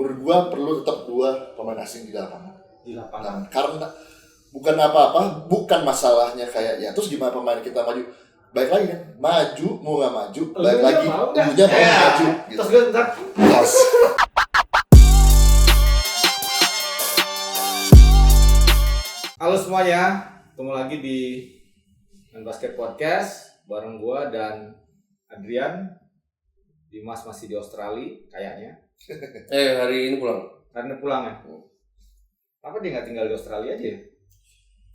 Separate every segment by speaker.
Speaker 1: menurut gua perlu tetap 2 pemain asing di lapangan. Karena bukan apa-apa, bukan masalahnya kayak ya terus gimana pemain kita maju. Baik lagi kan, maju mau nggak maju, baik lagi tunggunya mau maju. Gitu.
Speaker 2: Terus gue ntar.
Speaker 1: Yes.
Speaker 2: Halo semuanya, ketemu lagi di Main Basket Podcast bareng gua dan Adrian. Dimas masih di Australia kayaknya.
Speaker 3: Hari ini pulang.
Speaker 2: Karena pulang ya. Apa dia nggak tinggal di Australia aja ya?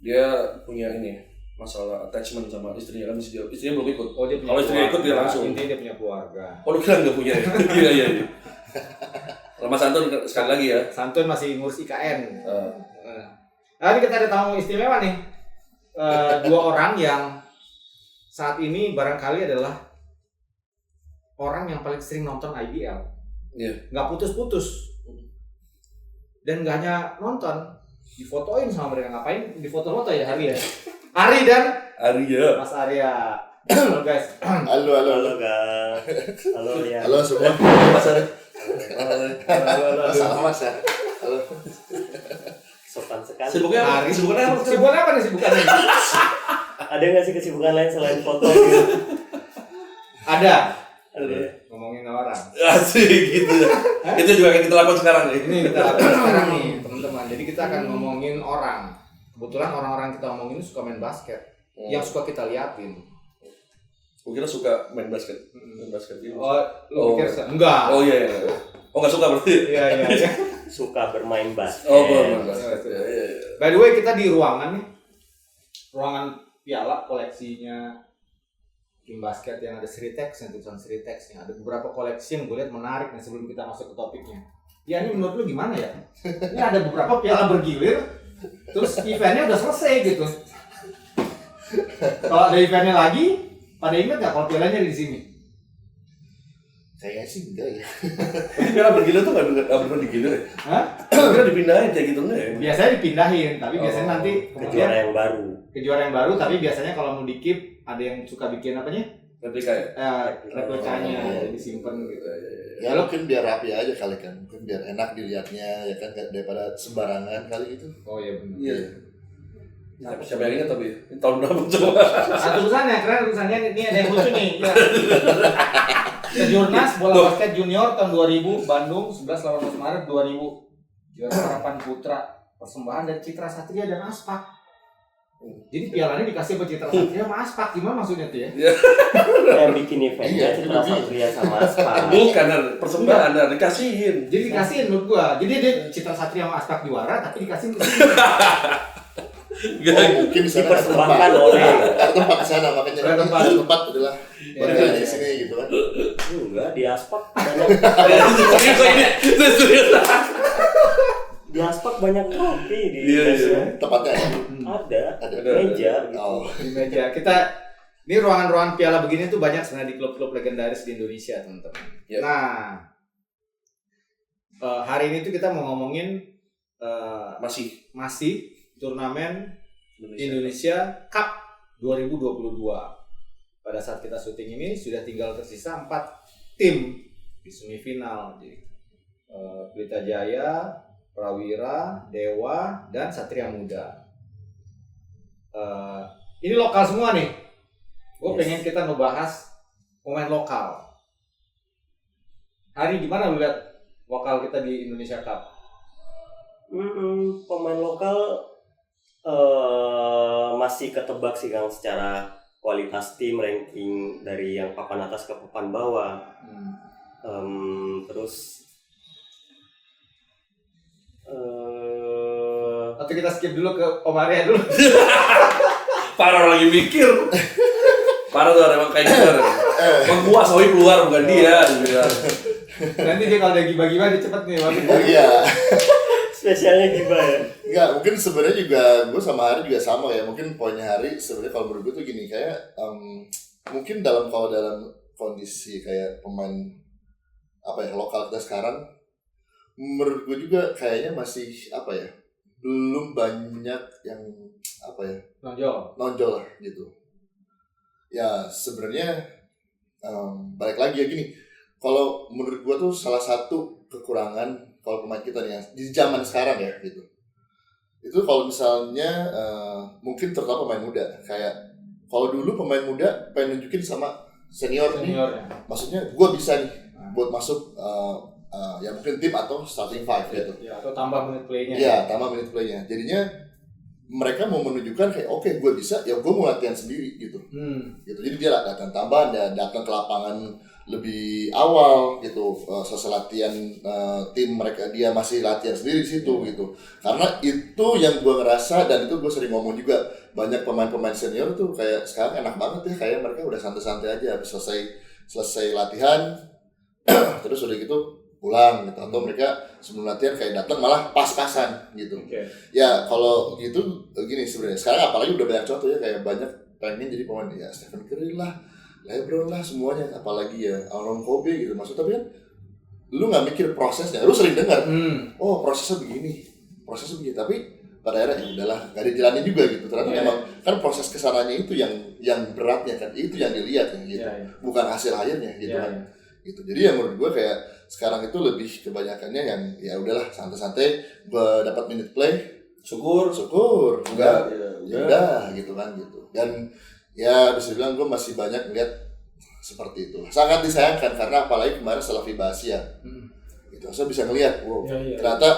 Speaker 3: Dia punya ini masalah attachment sama istrinya kan, istrinya belum ikut.
Speaker 2: Oh dia punya.
Speaker 3: Kalau istrinya ikut dia langsung.
Speaker 2: Intinya dia punya keluarga.
Speaker 3: Oh lu kira nggak punya? Iya. Kalau Mas Anton sekali lagi ya.
Speaker 2: Santun masih ngurus IKN. Nah ini kita ada tamu istimewa nih. 2 orang yang saat ini barangkali adalah orang yang paling sering nonton IBL.
Speaker 3: Iya.
Speaker 2: Nggak putus-putus. Dan nggak hanya nonton, difotoin sama mereka. Ngapain difoto-foto ya Hari ya? Ari dan
Speaker 3: Arya.
Speaker 2: Mas Arya. Halo guys.
Speaker 1: Halo
Speaker 4: guys. Halo ya.
Speaker 1: Halo semua.
Speaker 3: Mas Arya.
Speaker 2: Halo.
Speaker 1: Salam Mas ya. Halo.
Speaker 4: Sopan sekali.
Speaker 3: Sibuknya apa?
Speaker 2: Sibukan apa nih sibukannya?
Speaker 4: Ada nggak sih kesibukan lain selain foto gitu?
Speaker 2: Ada.
Speaker 4: Ada.
Speaker 2: Ngomongin orang.
Speaker 3: Asik gitu ya. Itu juga yang kita lakukan sekarang nih.
Speaker 2: Ini kita lakukan sekarang nih teman-teman. Jadi kita akan ngomongin orang. Kebetulan orang-orang kita ngomongin ini suka main basket. Yang suka kita liatin.
Speaker 3: Gue kira suka main basket. Main basket ini.
Speaker 2: Oh, lu pikir enggak?
Speaker 3: Oh iya. Oh nggak suka berarti?
Speaker 2: Iya.
Speaker 4: Suka bermain basket.
Speaker 3: Oh bermain basket. Iya.
Speaker 2: By the way kita di ruangan nih. Ruangan piala koleksinya tim basket yang ada Sritex, yang tulisan Sritex. Ada beberapa koleksi yang gue lihat menarik nih sebelum kita masuk ke topiknya. Ya ini menurut lu gimana ya? Ini ada beberapa piala bergilir, terus eventnya udah selesai gitu. Kalau ada eventnya lagi, pada ingat nggak kalau pialanya ada di sini?
Speaker 1: Kayaknya sih enggak ya.
Speaker 3: Ini piala bergilir tuh nggak benar digilir ya?
Speaker 2: Hah?
Speaker 3: Kira dipindahin kayak gitu nggak ya?
Speaker 2: Biasanya dipindahin, tapi biasanya nanti
Speaker 4: Ke juara yang baru.
Speaker 2: ke juara yang baru, tapi biasanya kalau mau di-keep ada yang suka bikin apanya?
Speaker 3: Replika ya?
Speaker 2: Replikanya disimpan gitu.
Speaker 1: Ya mungkin biar rapi aja kali kan. Mungkin biar enak dilihatnya ya kan daripada sembarangan kali gitu.
Speaker 2: Oh iya benar.
Speaker 3: Iya. Siapa yang ingat tapi tahun berapa coba?
Speaker 2: Tulisannya keren, tulisannya ini ada yang lucu nih. Ya. Kejurnas bola basket junior tahun 2000 Bandung 11-18 Maret 2000. Juara harapan putra persembahan dari Citra Satria dan Aspak. Jadi pialanya dikasih ke Citra Satria sama Aspak, gimana maksudnya tuh ya?
Speaker 4: Yang bikin eventnya Citra Satria sama Aspak.
Speaker 3: Bukan persembahan, dikasihin.
Speaker 2: Jadi dikasihin menurut gua. Jadi dia Citra Satria sama Aspak juara tapi dikasihin ke sini.
Speaker 1: Mungkin di sana
Speaker 4: Dipersembahkan oleh
Speaker 1: tempat di sana makanya
Speaker 2: Ada tempat.
Speaker 1: udahlah. Baru di sini gitu kan.
Speaker 4: enggak di Aspak banyak. Di Aspak banyak kopi di
Speaker 3: Iya.
Speaker 1: Tempatnya
Speaker 4: ada meja gitu.
Speaker 1: Oh.
Speaker 2: Di meja. Ini ruangan-ruangan piala begini tuh banyak sebenarnya di klub-klub legendaris di Indonesia, teman-teman.
Speaker 3: Yep.
Speaker 2: Nah, hari ini tuh kita mau ngomongin masih turnamen Indonesia Cup 2022. Pada saat kita syuting ini sudah tinggal tersisa 4 tim di semifinal. Jadi Pelita Jaya, Prawira, Dewa, dan Satria Muda. Ini lokal semua nih. Gue pengen kita ngebahas pemain lokal. Hari gimana lu lihat lokal kita di Indonesia Cup?
Speaker 4: Pemain lokal masih ketebak sih Kang secara kualitas tim, ranking dari yang papan atas ke papan bawah. Terus
Speaker 2: atau kita skip dulu ke Om Arya dulu.
Speaker 3: Parah lagi mikir. Parah tuh emang kayak gitu. Bang gua Sohi keluar bukan dia.
Speaker 2: Nanti dia kalau ada gibah-gibah dia cepet nih.
Speaker 1: Iya.
Speaker 4: spesialnya gimana ya?
Speaker 1: Enggak, mungkin sebenarnya juga gue sama Hari juga sama ya. Mungkin poinnya Hari sebenarnya kalau menurut gue tuh gini kayak mungkin dalam kondisi kayak pemain apa ya lokal kita sekarang, menurut gue juga kayaknya masih apa ya, belum banyak yang apa ya nonjol lah gitu. Ya sebenarnya balik lagi ya gini, kalau menurut gue tuh salah satu kekurangan kalau pemain kita nih di zaman sekarang ya gitu. Itu kalau misalnya mungkin terutama pemain muda, kayak kalau dulu pemain muda pengen nunjukin sama seniornya. Maksudnya gue bisa nih buat masuk ya mungkin tim atau starting five gitu.
Speaker 2: Ya, atau tambah menit play-nya.
Speaker 1: Iya, tambah menit play-nya. Jadinya mereka mau menunjukkan kayak oke, gue bisa, ya gue mau latihan sendiri gitu. Gitu. Jadi dia latihan tambahan, dan datang ke lapangan lebih awal gitu. Selesai latihan tim mereka, dia masih latihan sendiri di situ gitu. Karena itu yang gue ngerasa, dan itu gue sering ngomong juga, banyak pemain-pemain senior tuh kayak sekarang enak banget ya, kayak mereka udah santai-santai aja habis selesai latihan terus udah gitu pulang gitu, atau mereka sebelum latihan kayak datang malah pas-pasan gitu. Ya kalau gitu gini sebenarnya sekarang apalagi udah banyak contoh ya, kayak banyak pengen jadi pemain ya, Stephen Curry lah, LeBron lah, semuanya, apalagi ya Aaron Kobe gitu. Maksud tapi kan lu nggak mikir prosesnya, lu sering dengar oh prosesnya begini, tapi pada akhirnya ya udahlah, nggak dijalanin juga gitu. Ternyata memang kan proses kesananya itu yang beratnya kan, itu yang dilihat kan gitu, bukan hasil akhirnya gitu kan. Gitu. Jadi yang menurut gue kayak sekarang itu lebih kebanyakannya yang ya udahlah santai-santai, dapat minute play, syukur enggak ya udah gitu kan gitu. Dan ya bisa bilang gue masih banyak melihat seperti itu, sangat disayangkan karena apalagi kemarin setelah FIBA Asia gitu, saya bisa ngelihat ternyata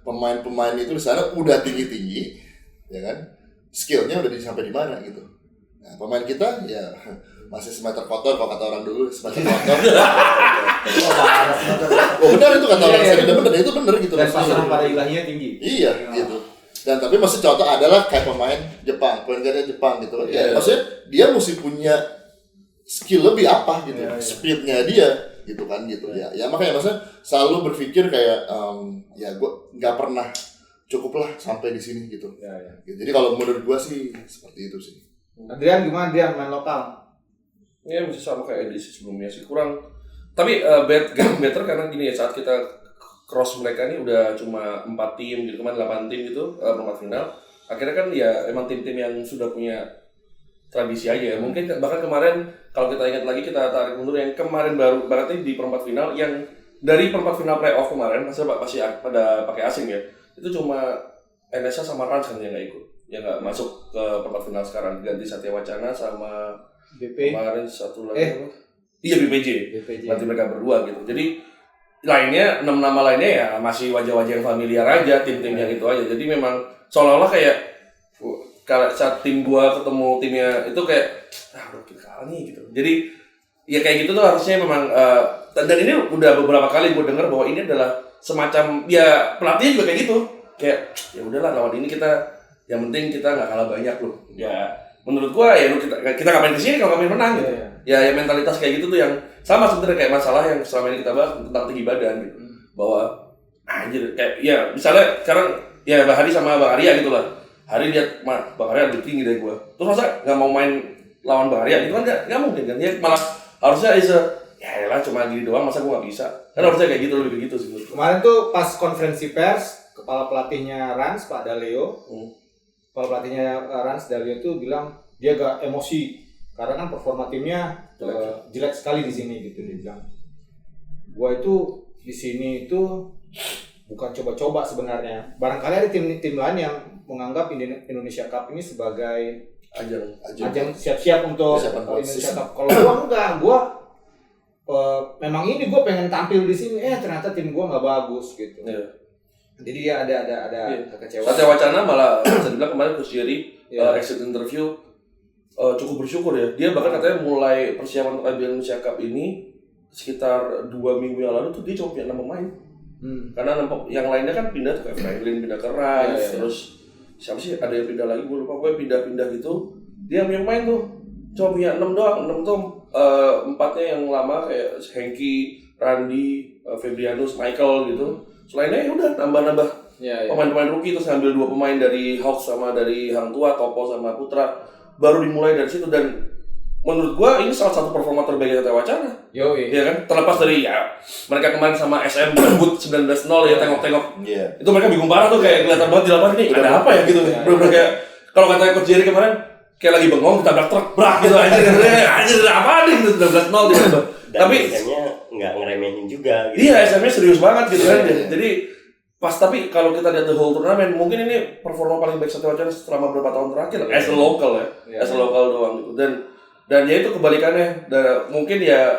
Speaker 1: pemain-pemain itu di sana udah tinggi ya kan, skillnya udah sampai di mana gitu. Nah pemain kita ya masih semeter kotor, kalau kata orang dulu semeter kotor. Oh benar itu kata orang saya, benar itu benar gitu.
Speaker 2: Dan pasaran pada ilahnya tinggi.
Speaker 1: Iya gitu. Dan tapi maksud contoh adalah kayak pemain Jepang, point guard Jepang gitu kan. Ya, maksudnya dia mesti punya skill lebih apa gitu, speednya dia gitu kan gitu. Ya makanya maksudnya selalu berpikir kayak ya gue nggak pernah cukup lah sampai di sini gitu. Gitu. Jadi kalau menurut gue sih seperti itu sih.
Speaker 2: Adrian gimana dia main lokal?
Speaker 3: Ya masih sama kayak edisi sebelumnya sih, kurang. Tapi better karena gini ya, saat kita cross mereka nih udah cuma 4 tim gitu, kemarin 8 tim gitu perempat final. Akhirnya kan ya emang tim-tim yang sudah punya tradisi aja ya. Mungkin bahkan kemarin kalau kita ingat lagi, kita tarik mundur yang kemarin baru berarti di perempat final, yang dari perempat final playoff kemarin masih pada pakai asing ya. Itu cuma NSA sama Rans kan yang nggak ikut, yang nggak masuk ke perempat final sekarang, ganti Satya Wacana sama
Speaker 2: BP.
Speaker 3: Kemarin satu lagi iya BPJ. Nanti mereka berdua gitu. Jadi lainnya 6 nama lainnya ya masih wajah-wajah yang familiar aja, tim-tim yang itu aja. Jadi memang seolah-olah kayak kalau saat tim gua ketemu timnya itu kayak udah kita kalah nih gitu. Jadi ya kayak gitu tuh harusnya memang dan ini udah beberapa kali gua dengar bahwa ini adalah semacam ya pelatihnya juga kayak gitu. Kayak ya udahlah lawan ini kita yang penting kita nggak kalah banyak loh. Ya menurut gua ya kita ngapain kesini kalau ngapain menang gitu. Ya mentalitas kayak gitu tuh yang sama sebenarnya kayak masalah yang selama ini kita bahas tentang tinggi badan gitu. Bahwa anjir kayak ya misalnya sekarang ya Bang Hari sama Bang Arya gitu lah. Hari lihat Bang Arya lebih tinggi dari gua. Terus masa nggak mau main lawan Bang Arya gitu kan nggak mungkin kan. Ya malah harusnya ya lah cuma gini doang, masa gua nggak bisa. Kan harusnya kayak gitu, lebih begitu sih.
Speaker 2: Kemarin tuh pas konferensi pers, kepala pelatihnya Rans Pak Daleo. Kepala pelatihnya Rans Daleo tuh bilang dia agak emosi karena kan performa timnya jelek sekali di sini gitu. Dia bilang gua itu di sini itu bukan coba-coba sebenarnya. Barangkali ada tim lain yang menganggap Indonesia Cup ini sebagai ajang siap-siap untuk Indonesia Cup. Kalau gua enggak, gua memang ini gua pengen tampil di sini. Ternyata tim gua nggak bagus gitu. Jadi ya ada kekecewaan.
Speaker 3: Satya Wacana malah bisa dibilang kemarin Coach Jerry exit interview cukup bersyukur ya. Dia bahkan katanya mulai persiapan untuk IBL Indonesia Cup ini sekitar 2 minggu yang lalu tuh dia cuma punya 6 pemain. Karena yang lainnya kan pindah tuh kayak Franklin pindah ke Rice, terus siapa sih ada yang pindah lagi gue lupa, gue pindah-pindah gitu. Dia punya pemain tuh cuma punya 6 doang. 6 tuh 4-nya yang lama kayak Hengki, Randy, Febrianus, Michael gitu. Selainnya ya udah nambah-nambah pemain-pemain rookie, terus ngambil 2 pemain dari Hawks sama dari Hang Tua, Topo sama Putra. Baru dimulai dari situ, dan menurut gua ini salah satu performa terbaik Satya Wacana. Ya kan, terlepas dari ya mereka kemarin sama SM berebut 19-0 ya, tengok-tengok. Itu mereka bingung parah tuh, kayak kelihatan banget di lapangan ini ada apa ya gitu. Bener-bener kayak kalau kata Coach Jerry kemarin kayak lagi bengong ditabrak truk brak gitu anjir apa nih gitu 12-0 tiba-tiba.
Speaker 4: Dan
Speaker 3: Tapi
Speaker 4: SM-nya nggak ngeremehin juga gitu.
Speaker 3: iya SM-nya serius banget gitu kan.
Speaker 1: Iya.
Speaker 3: Jadi pas tapi kalau kita lihat the whole turnamen mungkin ini performa paling baik Satya Wacana selama beberapa tahun terakhir as a local ya. As a local doang gitu. Dan ya itu kebalikannya. Dan mungkin ya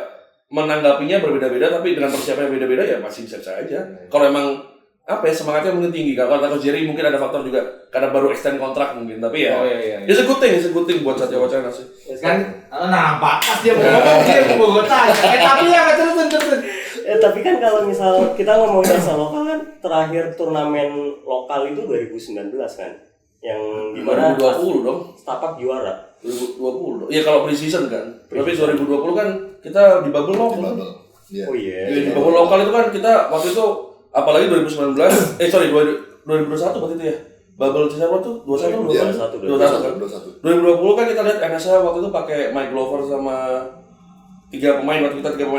Speaker 3: menanggapinya berbeda-beda tapi dengan persiapan yang beda-beda ya masih bisa aja. Kalau emang apa ya semangatnya mungkin tinggi. Kalau kata Coach Jerry mungkin ada faktor juga karena baru extend kontrak mungkin. Tapi ya it's a good thing buat Satya Wacana sih.
Speaker 2: Kan pas dia mau tanya. Tapi ya terus.
Speaker 4: Tapi kan kalau misal kita ngomongin asal lokal kan terakhir turnamen lokal itu 2019 kan, yang dimana
Speaker 3: 2020 dong.
Speaker 4: Setapak juara.
Speaker 3: 2020 dong. Ya kalau pre-season kan. Tapi 2020 kan kita di bubble lokal.
Speaker 1: Iya.
Speaker 4: Oh iya.
Speaker 3: Di bubble lokal itu kan kita waktu itu apalagi 2019 2021 waktu itu ya. Bubble sisa apa tuh? 21 kan. 2020 kan kita lihat NSA waktu itu pakai Mike Glover sama tiga pemain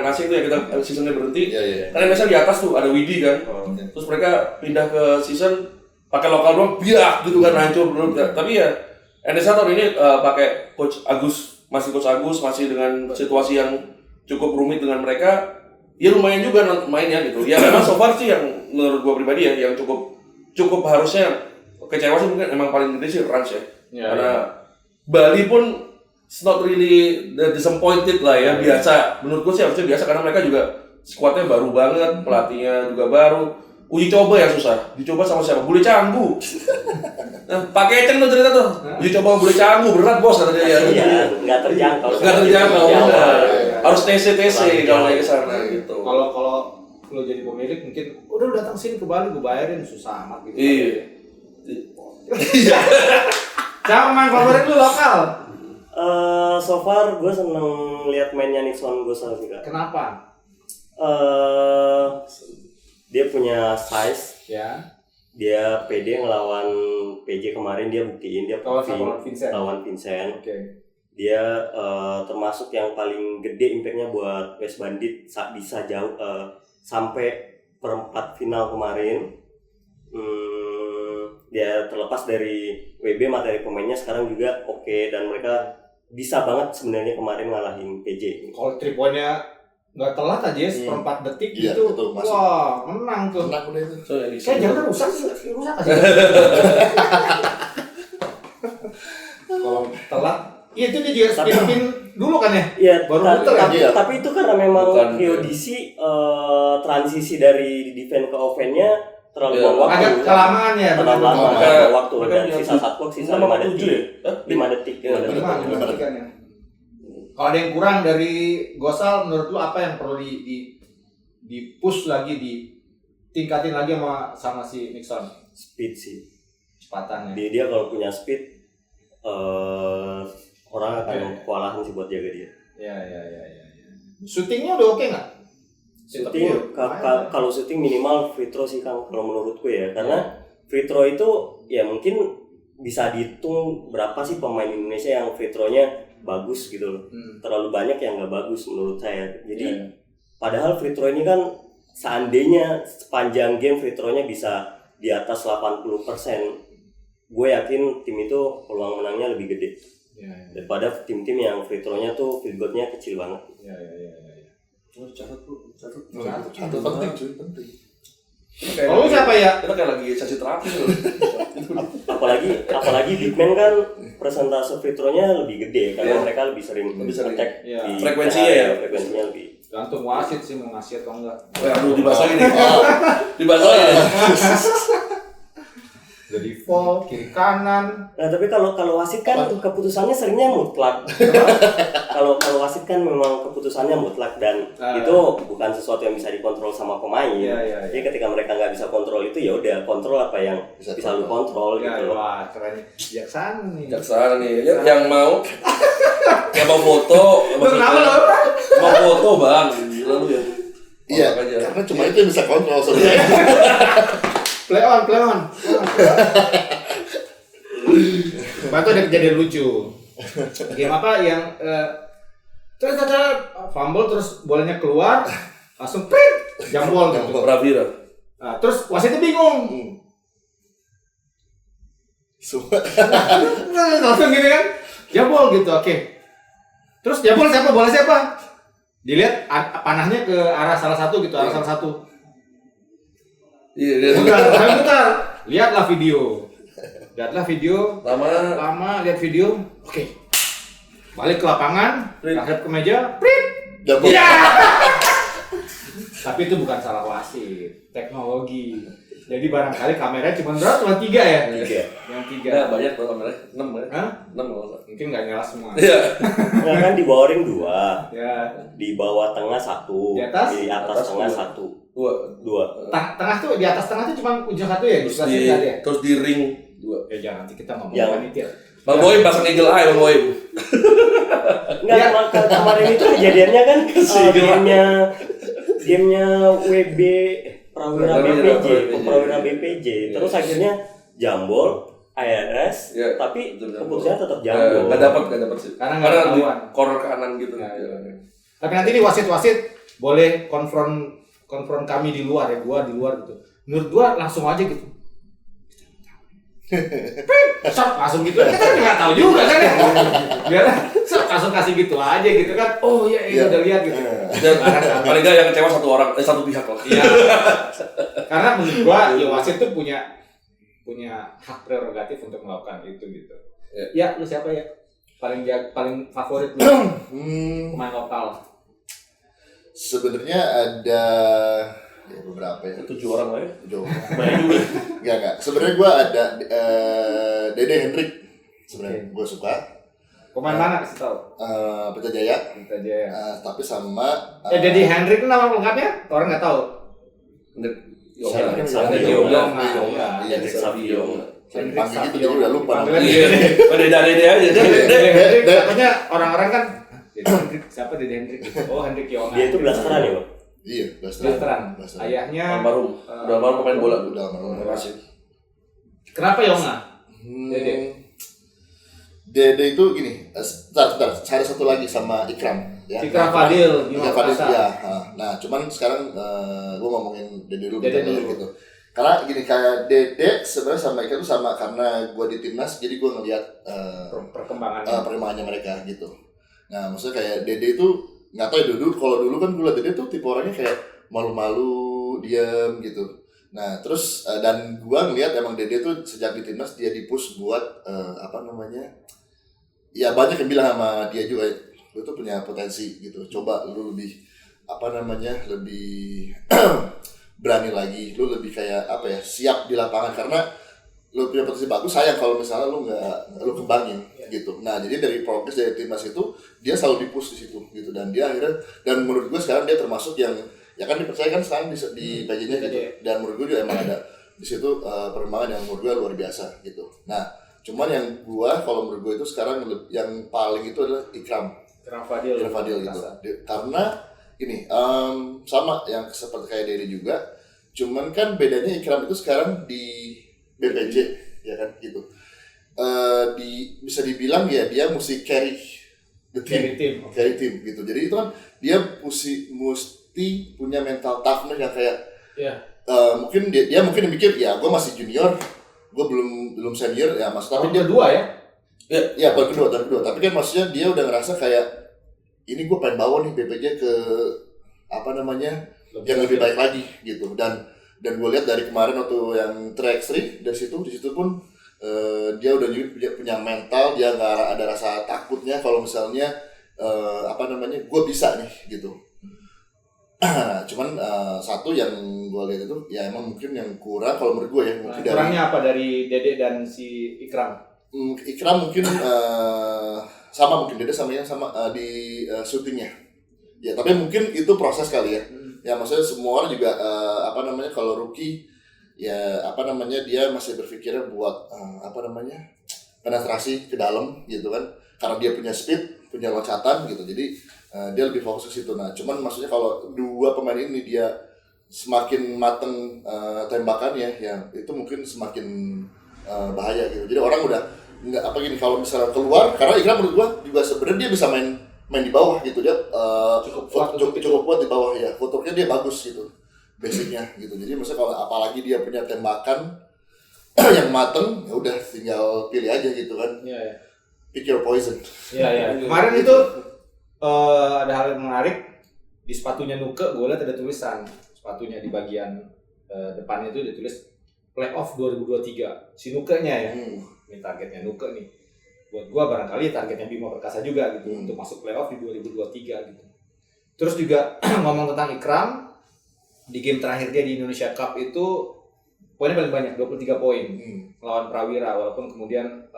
Speaker 3: asing itu ya kita seasonnya berhenti.
Speaker 1: Iya.
Speaker 3: Karena NSA di atas tuh ada Widi kan. Terus mereka pindah ke season pakai lokal doang biak gitu kan hancur belum. Tapi ya NSA tahun ini pakai Coach Agus masih dengan situasi yang cukup rumit dengan mereka. Ya lumayan juga mainnya gitu. Ya memang so far sih yang menurut gua pribadi ya yang cukup harusnya kecewa sih mungkin emang paling gede sih Rans ya. Karena Bali pun it's not really disappointed lah ya, biasa. Menurut gue sih harusnya biasa karena mereka juga skuadnya baru banget, pelatihnya juga baru. Uji coba yang susah, dicoba sama siapa? Bule Canggu. Nah, Pak Keceng tuh cerita tuh, uji coba Bule Canggu, berat bos kata dia.
Speaker 4: Iya, nggak terjangkau.
Speaker 3: Harus TC kalau naik ke sana gitu.
Speaker 2: Kalau lo jadi pemilik mungkin udah datang sini ke Bali gue bayarin susah amat gitu.
Speaker 3: Iya.
Speaker 2: Siapa main favorit lu lokal?
Speaker 4: So far gue seneng lihat mainnya Nixon Gosal sih kak.
Speaker 2: Kenapa?
Speaker 4: Dia punya size,
Speaker 2: Ya.
Speaker 4: dia pede ngelawan PJ kemarin, dia buktiin dia lawan Vincent.
Speaker 2: Oke.
Speaker 4: Dia termasuk yang paling gede impactnya buat West Bandit bisa jauh sampai perempat final kemarin. Dia terlepas dari WB materi pemainnya sekarang juga oke, dan mereka bisa banget sebenarnya kemarin ngalahin PJ.
Speaker 2: Kalau 3 poinnya nggak telat aja seperempat detik
Speaker 1: Iya,
Speaker 2: gitu,
Speaker 1: betul, masuk.
Speaker 2: wah menang tuh.
Speaker 1: Menang udah itu.
Speaker 2: Kayak jangan rusak aja. Kalau telat, itu dia juga spin dulu kan ya?
Speaker 4: Iya,
Speaker 2: Baru muter
Speaker 1: ya?
Speaker 4: tapi itu karena memang
Speaker 3: Bukan,
Speaker 4: Geodisi transisi dari defense ke offense-nya terlalu buang waktu.
Speaker 2: Agak kelamaan ya.
Speaker 4: Terlalu lama
Speaker 3: Mereka-
Speaker 4: waktu,
Speaker 3: mereka
Speaker 4: dan
Speaker 3: punya
Speaker 4: sisa 1 box, sisa 5 detik. 5 detik.
Speaker 3: Iya,
Speaker 2: 5 detik kan ya. Kalau ada yang kurang dari Gosal, menurut lu apa yang perlu di push lagi, ditingkatin lagi sama si Nixon?
Speaker 4: Speed sih.
Speaker 2: Kecepatannya.
Speaker 4: Dia kalau punya speed, orang akan kewalahan sih buat jaga dia.
Speaker 2: Ya. Shootingnya udah oke nggak?
Speaker 4: Shooting, kalau shooting minimal free throw sih Kang, kalau menurutku ya. Karena free throw itu ya mungkin bisa dihitung berapa sih pemain Indonesia yang free throw-nya bagus gitu loh. Terlalu banyak yang nggak bagus menurut saya. Jadi padahal free throw ini kan seandainya sepanjang game free throw-nya bisa di atas 80%, gue yakin tim itu peluang menangnya lebih gede daripada tim-tim yang free throw-nya tuh field goal-nya kecil banget.
Speaker 3: Catat
Speaker 1: Penting cuy, penting.
Speaker 2: Kalau lu siapa ya?
Speaker 3: Kita kayak lagi sesi terapi loh.
Speaker 4: apalagi big man kan persentase free throw-nya lebih gede karena mereka lebih sering attack
Speaker 2: Iya.
Speaker 4: di
Speaker 3: Frekuensinya ya?
Speaker 4: frekuensinya lebih.
Speaker 2: Gantung wasit sih mau ngasih atau enggak.
Speaker 3: Aduh dibahas lagi nih. Dibahas lagi nih.
Speaker 2: Jadi fall kiri kanan.
Speaker 4: Nah tapi kalau wasit kan keputusannya seringnya mutlak. Kalau wasit kan memang keputusannya mutlak, dan itu bukan sesuatu yang bisa dikontrol sama pemain.
Speaker 2: Iya.
Speaker 4: Jadi ketika mereka nggak bisa kontrol itu, ya udah kontrol apa yang bisa lu kontrol gitu.
Speaker 2: Wah keren. Bijaksana nih.
Speaker 3: Jaksana nih, yang mau foto, mau foto bang, lalu ya.
Speaker 1: Iya, karena cuma itu yang bisa kontrol sebenarnya.
Speaker 2: Play on. Itu udah kejadian lucu. Game apa yang terus fumble terus bolanya keluar langsung prit jambol gitu.
Speaker 3: Pravira.
Speaker 2: Nah, terus wasitnya bingung.
Speaker 1: Semua
Speaker 2: Langsung gini kan. Jebol gitu, oke. Terus jebol siapa? Bola siapa? Dilihat panahnya ke arah salah satu gitu, arah salah satu.
Speaker 3: Iya,
Speaker 2: Bentar. Lihatlah video. Lama lihat video. Oke. Balik ke lapangan, hadap ke meja, prit.
Speaker 1: Jebol.
Speaker 2: Ya. Tapi itu bukan salah wasit, teknologi. Jadi barangkali kameranya cuma 3 ya?
Speaker 4: 3.
Speaker 2: Yang 3.
Speaker 3: Ya, banyak tuh kameranya. 6 ya?
Speaker 2: Hah?
Speaker 3: 6 kalau
Speaker 2: Mungkin nggak nyala semua.
Speaker 3: Iya.
Speaker 4: Nah kan di bawah ring 2,
Speaker 2: Ya.
Speaker 4: di bawah tengah 1,
Speaker 2: Di atas?
Speaker 4: di atas tengah 1, 2.
Speaker 2: Tengah tuh di atas tengah tuh cuma ujung satu ya? Di
Speaker 3: Terus
Speaker 2: sebelah
Speaker 3: di
Speaker 2: sini ada ya?
Speaker 3: terus di ring 2.
Speaker 2: Ya jangan nanti kita ngomong
Speaker 4: Yang-
Speaker 2: panitia.
Speaker 3: Bang Boy pasang eagle eye, Bang Boy.
Speaker 4: Enggak,
Speaker 2: Ya.
Speaker 4: kemarin itu kejadiannya kan
Speaker 3: Kesigelan.
Speaker 4: gamenya WB Prawira
Speaker 3: Prawira
Speaker 4: Prawira
Speaker 3: BPJ.
Speaker 4: BPJ. Terus akhirnya jambol IRS,
Speaker 3: Iya.
Speaker 4: tapi
Speaker 3: Betul,
Speaker 4: keputusannya tetap jambol.
Speaker 3: Nggak dapat sih.
Speaker 2: Karena nggak
Speaker 3: di
Speaker 2: ketahuan.
Speaker 3: corner kanan gitu.
Speaker 2: Ya, ya. Tapi nanti nih wasit boleh konfront kami di luar ya, gua di luar gitu. Menurut gua langsung aja gitu. Sok langsung gitu. Kita nggak tahu juga kan ya. Biar sok langsung kasih gitu aja gitu kan. Oh iya,
Speaker 1: Iya.
Speaker 2: udah lihat gitu.
Speaker 3: Dan paling nggak yang kecewa satu pihak lah.
Speaker 2: Iya. Karena menurut gua ya wasit tuh punya hak prerogatif untuk melakukan itu gitu. Ya, lu siapa ya? Paling favorit lu pemain lokal.
Speaker 1: Sebenarnya ada ya beberapa ya.
Speaker 3: 7 orang lah ya.
Speaker 1: Jauh.
Speaker 3: Banyak juga.
Speaker 1: Enggak. Sebenarnya gue ada Dede Hendrik. Sebenarnya gue suka.
Speaker 2: Pemain mana kasih tahu?
Speaker 1: Pelita Jaya.
Speaker 2: Kita aja ya.
Speaker 1: Tapi sama.
Speaker 2: Jadi Hendrik itu nama lengkapnya? Orang nggak tahu.
Speaker 1: Siapa kan?
Speaker 2: Yoga.
Speaker 1: Iya,
Speaker 4: Hendrik Savio.
Speaker 1: Sering dipanggil gitu jadi udah lupa.
Speaker 2: Panggilan dia.
Speaker 3: Oh, Dede aja.
Speaker 2: Dede Hendrik, katanya orang-orang kan Dede Hendrik, siapa Dede Hendrik? Oh, Hendrik Yonga.
Speaker 4: Dia itu blasteran ya, Bang?
Speaker 1: Iya,
Speaker 2: Blasteran. Ayahnya
Speaker 3: Almarhum. Udah malam pemain bola.
Speaker 1: Udah almarhum.
Speaker 3: Terima kasih.
Speaker 2: Kenapa Yonga? Dede.
Speaker 1: Dede itu gini, sebentar, ada satu lagi sama Ikram. Ya.
Speaker 2: Ikram Fadil,
Speaker 1: Ikram Fadil, ya. Nah, cuman sekarang gue ngomongin Dede dulu, gitu. Karena gini, kayak Dede sebenarnya sama Ikram itu sama karena gue di timnas, jadi gue ngeliat perkembangannya mereka gitu. Nah, maksudnya kayak Dede itu nggak tahu ya dulu kan gue liat Dede tuh tipe orangnya kayak malu-malu, diam gitu. Nah, terus dan gue ngeliat emang Dede tuh sejak di timnas dia di-push buat ya banyak yang bilang sama dia juga, lu tuh punya potensi gitu, coba lu lebih lebih berani lagi, lu lebih kayak siap di lapangan karena lu punya potensi bagus, sayang kalau misalnya lu lu kembangin gitu. Nah, jadi dari progres dari timnas itu dia selalu di-push di situ gitu, dan dia akhirnya, dan menurut gue sekarang dia termasuk yang ya kan dipercaya kan sekarang di PJ-nya gitu, dan menurut gue juga emang ada di situ perkembangan yang menurut gue luar biasa gitu. Nah, cuman yang gue kalau menurut gue itu sekarang yang paling itu adalah Ikram Fadil gitu. Karena ini sama yang seperti kayak Dede juga, cuman kan bedanya Ikram itu sekarang di BPJ ya kan gitu. Bisa dibilang ya dia mesti carry team gitu. Jadi itu kan dia mesti punya mental toughness yang kayak mungkin dia mungkin mikir ya gue masih junior, gue belum senior ya mas, tapi dia
Speaker 2: kedua ya.
Speaker 1: Ya tahun kedua. Tapi kan maksudnya dia udah ngerasa kayak ini gue pengen bawa nih BPJ ke yang lebih baik lagi gitu. Dan gue lihat dari kemarin waktu yang 3x3 di situ pun dia udah punya mental, dia nggak ada rasa takutnya kalau misalnya gue bisa nih gitu. Cuman satu yang gue lihat itu ya emang mungkin yang kurang kalau menurut gue ya mungkin
Speaker 2: kurangnya apa dari Dede dan si Ikram?
Speaker 1: Ikram mungkin sama, mungkin Dede sama di syutingnya ya, tapi mungkin itu proses kali ya. Ya maksudnya semua orang juga kalau rookie ya dia masih berpikirnya buat penetrasi ke dalam gitu kan, karena dia punya speed, punya loncatan gitu, jadi dia lebih fokus ke situ. Nah, cuman maksudnya kalau dua pemain ini dia semakin mateng tembakannya ya itu mungkin semakin bahaya gitu. Jadi orang udah nggak kalau misalnya keluar, karena Ikram menurut gua juga sebenarnya dia bisa main di bawah gitu, dia cukup kuat di bawah ya, footworknya dia bagus gitu basicnya gitu. Jadi maksudnya kalau apalagi dia punya tembakan yang mateng ya udah tinggal pilih aja gitu kan.
Speaker 2: Iya.
Speaker 1: pick your poison.
Speaker 2: Iya. Kemarin itu ada hal yang menarik di sepatunya Nuke, gue lihat ada tulisan sepatunya di bagian depannya itu ditulis playoff 2023 si Nuke-nya ya. Ini targetnya Nuke nih. Buat gue barangkali targetnya Bima Perkasa juga gitu untuk masuk playoff di 2023 gitu. Terus juga ngomong tentang Ikram di game terakhir dia di Indonesia Cup itu poinnya paling banyak 23 poin melawan Prawira walaupun kemudian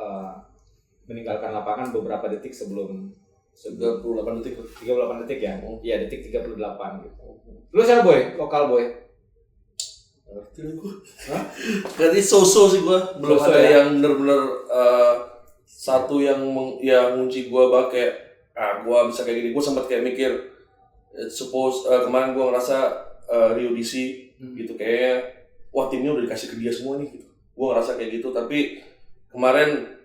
Speaker 2: meninggalkan lapangan beberapa detik sebelum
Speaker 3: 38 detik.
Speaker 2: 38 detik ya? Iya, detik 38 gitu. Lu siapa boy? Lokal boy?
Speaker 3: Berarti so-so sih gue, belum
Speaker 2: So-so
Speaker 3: ada
Speaker 2: ya?
Speaker 3: yang bener-bener satu yang ngunci gue banget kayak gue bisa kayak gini. Gue sempat kayak mikir suppose kemarin gue ngerasa Rio DC gitu kayaknya wah timnya udah dikasih ke dia semua nih gitu. Gue ngerasa kayak gitu, tapi kemarin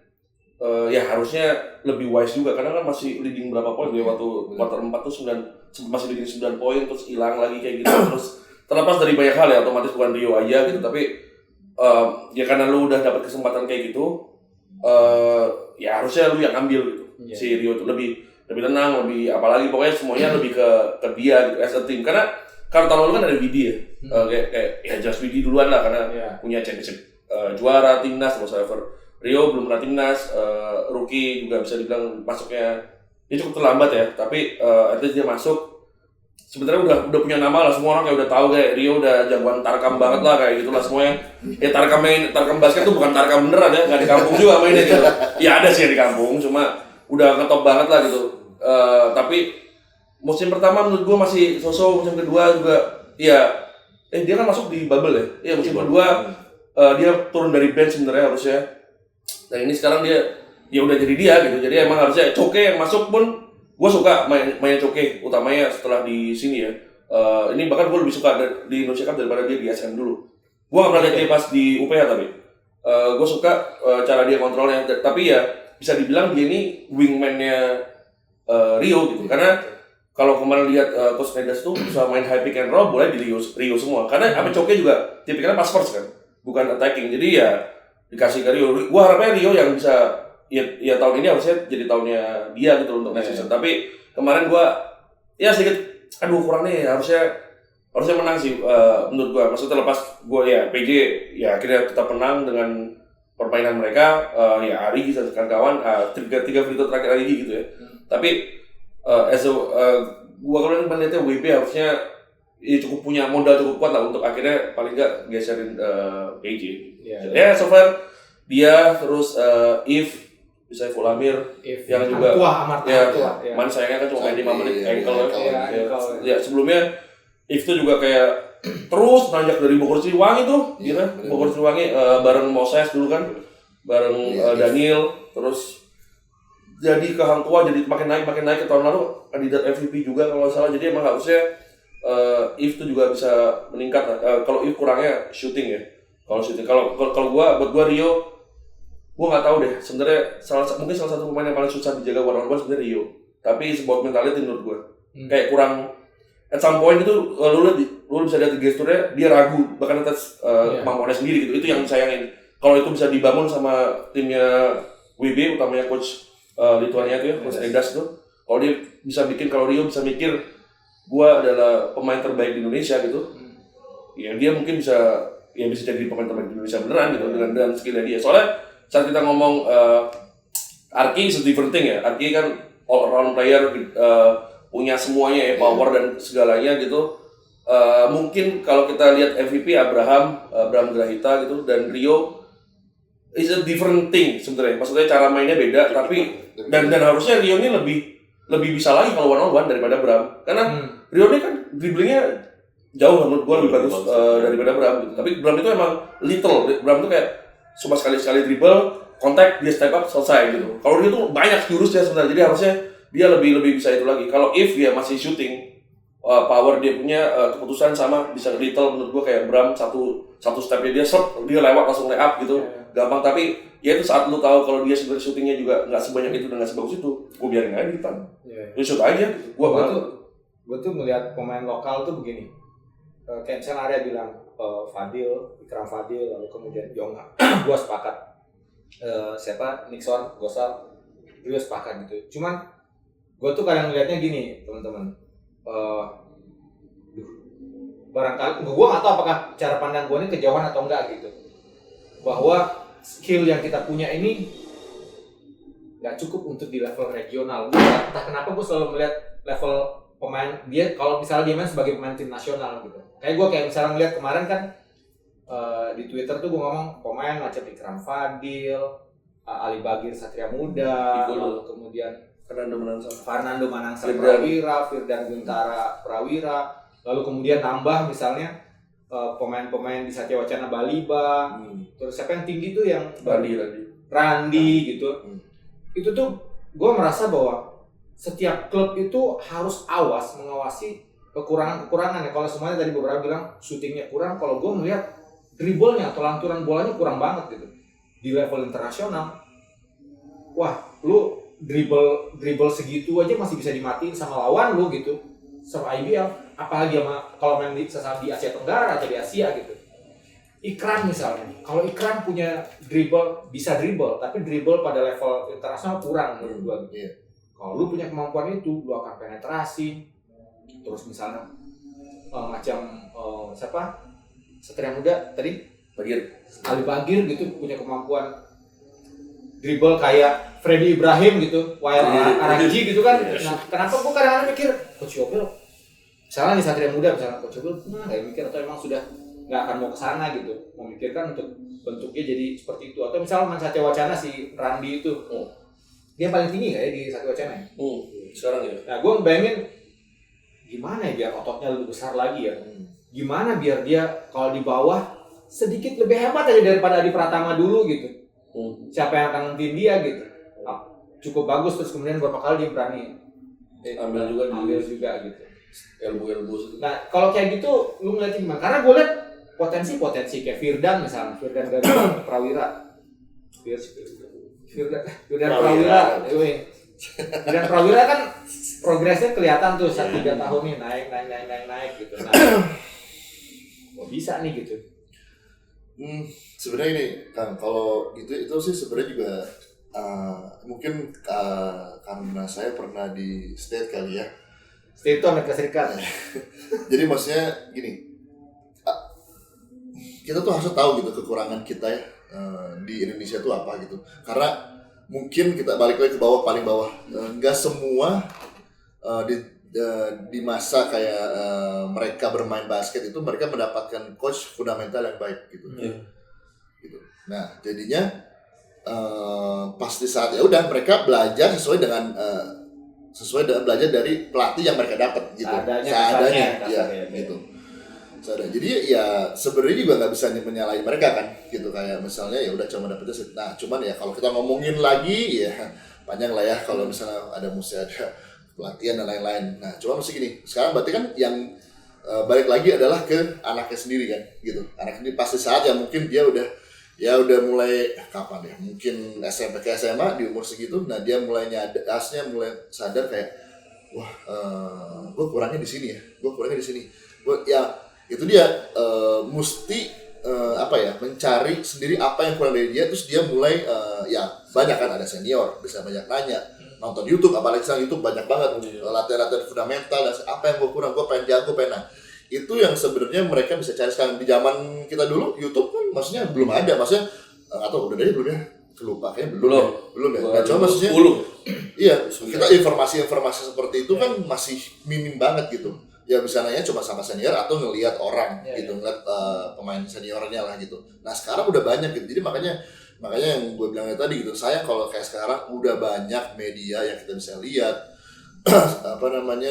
Speaker 3: ya harusnya lebih wise juga karena kan masih leading berapa poin dia waktu quarter 4 tuh 9 masih leading 9 poin terus hilang lagi kayak gitu. Terus terlepas dari banyak hal ya, otomatis bukan Rio aja gitu, tapi ya karena lu udah dapat kesempatan kayak gitu ya harusnya lu yang ambil gitu. Si Rio tuh lebih tenang, lebih apalagi pokoknya semuanya lebih ke dia gitu as a team, karena kalau tahun lalu kan ada Widi ya kayak ya just Widi duluan lah karena punya championship juara timnas whatsoever. Rio belum pernah timnas, rookie juga bisa dibilang masuknya dia cukup terlambat ya, tapi at least dia masuk. Sebenarnya udah punya nama lah, semua orang kayak udah tahu kayak Rio udah jagoan tarkam banget lah kayak gitulah semuanya. Ya tarkam basket tuh bukan tarkam beneran ya, nggak di kampung juga mainnya gitu. Ya ada sih yang di kampung, cuma udah ngetop banget lah gitu. Tapi musim pertama menurut gua masih so-so, musim kedua juga ya dia kan masuk di bubble ya. Iya musim kedua dia turun dari bench sebenarnya harusnya. Nah ini sekarang dia ya udah jadi dia gitu. Jadi emang harusnya Coke yang masuk pun gue suka main Coke utamanya setelah di sini ya. Ini bahkan gue lebih suka di Indonesia Cup daripada dia di SM dulu. Gue gak pernah lihat dia pas di UPH tapi gue suka cara dia kontrolnya. Tapi ya bisa dibilang dia ini wingman-nya Rio gitu. Karena kalau kemarin lihat Coach Nedas tuh bisa main high pick and roll boleh di Rio semua. Karena apa Coke juga tipikalnya pas first kan, bukan attacking. Jadi ya dikasih ke Rio. Gua harapnya Rio yang bisa ya tahun ini harusnya jadi tahunnya dia gitu untuk next season. Tapi kemarin gua ya sedikit kurang nih, harusnya menang sih menurut gua. Maksudnya lepas gua ya PJ ya akhirnya tetap menang dengan permainan mereka, ya Ari dan kawan-kawan tiga free throw terakhir Ari gitu ya. Tapi gua kalau melihatnya WB harusnya ya cukup punya modal cukup kuat lah untuk akhirnya paling nggak geserin PJ. Ya so far dia terus If bisa Fulamir yang juga man sayangnya kan cuma main 5 menit ankle ya sebelumnya If tuh juga kayak terus nanjak dari Bogor Siliwangi tuh gitu Bogor Siliwangi bareng Moses dulu kan bareng Daniel terus jadi ke Hang Tua jadi makin naik ke tahun lalu kandidat MVP juga kalau nggak salah. Jadi emang harusnya If tuh juga bisa meningkat kalau If kurangnya shooting ya. Kalau buat gua Rio, gua nggak tahu deh. Sebenarnya mungkin salah satu pemain yang paling susah dijaga one on one sebenarnya Rio. Tapi about mentality menurut gua kayak kurang. At some point itu lu bisa lihat di gesturnya dia ragu bahkan atas kemampuannya sendiri gitu. Itu yang sayangin. Kalau itu bisa dibangun sama timnya WB utamanya coach Lituania itu ya, coach Edas tuh. Kalau dia bisa bikin, kalau Rio bisa mikir gua adalah pemain terbaik di Indonesia gitu. Ya dia mungkin bisa jadi pemain terbaik di Indonesia beneran gitu dengan skillnya dia. Soalnya saat kita ngomong Arki is a different thing ya. Arki kan all around player punya semuanya ya, power dan segalanya gitu. Mungkin kalau kita lihat MVP Abraham Grahita gitu dan Rio is a different thing sebenarnya. Maksudnya cara mainnya beda tapi dan harusnya Rio ini lebih bisa lagi kalau one on one daripada Bram. Karena Rio ini kan dribblingnya jauh menurut gue lebih bagus daripada Bram gitu. Tapi Bram itu emang little. Bram itu kayak cuma sekali dribble, kontak, dia step up, selesai gitu. Kalau dia tuh banyak jurusnya sebenarnya. Jadi harusnya dia lebih bisa itu lagi. Kalau If dia masih shooting, power dia punya keputusan sama bisa little menurut gue kayak Bram satu stepnya dia lewat langsung lay up gitu. Gampang tapi ya itu saat lu tahu kalau dia sebenarnya shootingnya juga nggak sebanyak itu dan nggak sebagus itu, gue biarin aja di depan. Lu shoot aja.
Speaker 2: Gue tuh melihat pemain lokal tuh begini. Kayak misalnya Arya bilang Ikram Fadil, lalu kemudian Yonga, gue sepakat. Siapa Nixon, Gosal, gue sepakat gitu. Cuman gue tuh kadang ngeliatnya gini teman-teman, barangkali gue nggak tahu apakah cara pandang gue ini kejauhan atau enggak gitu, bahwa skill yang kita punya ini nggak cukup untuk di level regional. Entah kenapa gue selalu melihat level pemain dia, kalau misalnya dia main sebagai pemain tim nasional gitu. Kayak misalnya ngeliat kemarin kan di Twitter tuh gue ngomong pemain macam Ikram Fadil, Ali Bagir Satria Muda, lalu kemudian Fernando Manansang Prawira, Firdan Guntara Prawira, lalu kemudian nambah misalnya pemain-pemain di Satya Wacana Baliba, terus siapa yang tinggi tuh yang Randi gitu. Itu tuh gue merasa bahwa setiap klub itu harus mengawasi kekurangan-kekurangan ya. Kalau semuanya tadi beberapa bilang syutingnya kurang, kalau gue melihat dribblenya atau lanturan bolanya kurang banget gitu. Di level internasional, wah lu dribble segitu aja masih bisa dimatiin sama lawan lu gitu, sama IBL, apalagi sama kalau main di Asia Tenggara atau di Asia gitu. Ikram misalnya, kalau Ikram punya bisa dribble, tapi dribble pada level internasional kurang menurut gua. Kalau lu punya kemampuan itu, lu akan penetrasi. Terus misalnya macam siapa? Satria Muda tadi? Ali Bagir gitu punya kemampuan dribble kayak Freddy Ibrahim gitu, Wael Aranji gitu kan. Nah, kenapa gua kadang-kadang mikir Coach Yobel misalnya di Satria Muda misalnya Coach Yobel kayak mikir atau emang sudah nggak akan mau kesana gitu, memikirkan untuk bentuknya jadi seperti itu. Atau misalnya Satya Wacana si Randi itu, dia paling tinggi nggak ya di Satya Wacana ya?
Speaker 3: Sekarang ya.
Speaker 2: Nah, gue bayangin gimana ya biar ototnya lebih besar lagi ya. Gimana biar dia kalau di bawah sedikit lebih hebat aja daripada Adi Pratama dulu gitu. Siapa yang akan nentiin dia gitu? Cukup bagus, terus kemudian beberapa kali dia berani ambil juga gitu.
Speaker 3: Elbow.
Speaker 2: Nah, kalau kayak gitu lu ngeliatnya gimana? Karena gue liat potensi kayak Firdan misalnya, Firdan Prawira. Firdan Prawira kan progresnya kelihatan tuh 3 tahun nih naik gitu. Nah, kok bisa nih gitu?
Speaker 1: Sebenarnya ini kan kalau gitu itu sih sebenarnya juga mungkin karena saya pernah di state kali ya.
Speaker 2: State itu Amerika Serikat.
Speaker 1: Jadi maksudnya gini, kita tuh harus tahu gitu kekurangan kita ya di Indonesia tuh apa gitu. Karena mungkin kita balik lagi ke bawah, paling bawah, nggak semua di masa kayak mereka bermain basket itu mereka mendapatkan coach fundamental yang baik gitu. Gitu. Nah jadinya pasti saat ya udah mereka belajar sesuai dengan belajar dari pelatih yang mereka dapat gitu, seadanya ya gitu. Jadi ya sebenarnya juga nggak bisa menyalahi mereka kan gitu, kayak misalnya ya udah cuma dapetnya. Nah cuman ya kalau kita ngomongin lagi ya panjang lah ya kalau misalnya mesti ada pelatihan dan lain-lain. Nah cuma mesti gini, sekarang berarti kan yang balik lagi adalah ke anaknya sendiri kan gitu. Anak ini pasti saat ya mungkin dia udah mulai kapan ya, mungkin SMP ke SMA di umur segitu. Nah dia mulai mulai sadar kayak wah gue kurangnya di sini ya, itu dia mesti mencari sendiri apa yang kurang dari dia. Terus dia mulai banyak kan, ada senior bisa banyak nanya, nonton YouTube, apalagi sekarang YouTube banyak banget latihan-latihan fundamental dan apa yang gue kurang, gue pengen jago, itu yang sebenarnya mereka bisa cari sekarang. Di zaman kita dulu YouTube kan maksudnya belum ada, maksudnya atau udah dari belum ya, kelupa kayaknya belum ya. Nah, cuma maksudnya iya, kita informasi seperti itu kan masih minim banget gitu. Ya bisa nanya cuma sama senior atau ngelihat orang gitu, ngeliat pemain seniornya lah gitu. Nah sekarang udah banyak gitu, jadi makanya yang gue bilangnya tadi gitu, saya kalau kayak sekarang udah banyak media yang kita bisa lihat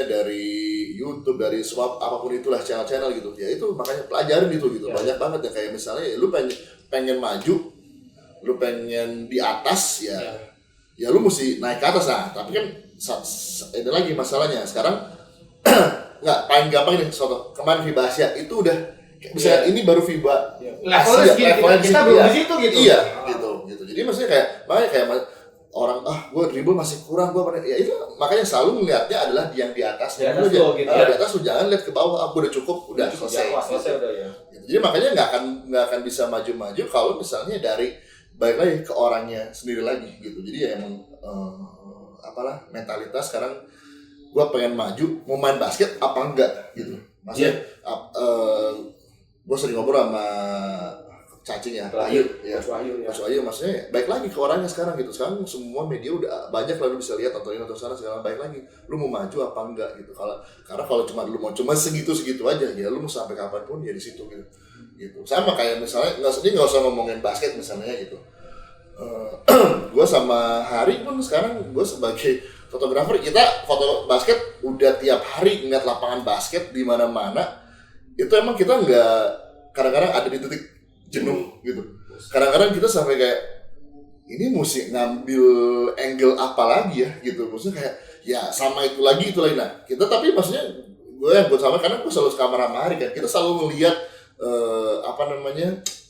Speaker 1: dari YouTube, dari semua apapun itulah channel-channel gitu. Ya itu makanya pelajarin itu gitu. Banyak banget ya, kayak misalnya lu pengen maju, lu pengen di atas ya lu mesti naik ke atas. Nah, tapi kan ada lagi masalahnya. Sekarang nggak, paling gampang nih contoh kemarin FIBA Asia itu udah bisa ini baru FIBA
Speaker 2: levelnya kita belum di situ gitu.
Speaker 1: Iya, gitu. Jadi maksudnya kayak orang gue dribble masih kurang, ya itu makanya selalu melihatnya adalah yang di atas. Di atas lu jangan lihat ke bawah, aku udah cukup, udah selesai udah ya. Jadi makanya nggak akan bisa maju kalau misalnya dari balik lagi ke orangnya sendiri lagi gitu. Jadi ya emang mentalitas sekarang gue pengen maju, mau main basket apa enggak gitu. Maksudnya gue sering ngobrol sama cacing ya, Wahyu ya, Mas Wahyu, maksudnya baik lagi ke orangnya sekarang gitu. Sekarang semua media udah banyak lah, lu bisa lihat atau sana sekarang baik lagi. Lu mau maju apa enggak gitu. Karena kalau lu mau cuma segitu aja ya, lu mau sampai kapanpun ya di situ gitu. Sama kayak misalnya nggak usah ngomongin basket misalnya gitu. Gue sama Hari pun sekarang gue sebagai fotografer, kita foto basket udah tiap hari ngeliat lapangan basket di mana-mana. Itu emang kita nggak, kadang-kadang ada di titik jenuh gitu. Kadang-kadang kita sampai kayak ini mesti ngambil angle apa lagi ya gitu. Maksudnya kayak ya sama itu lagi nah. Kita tapi maksudnya gue sama, karena gue selalu kamera sama Hari kan. Kita selalu melihat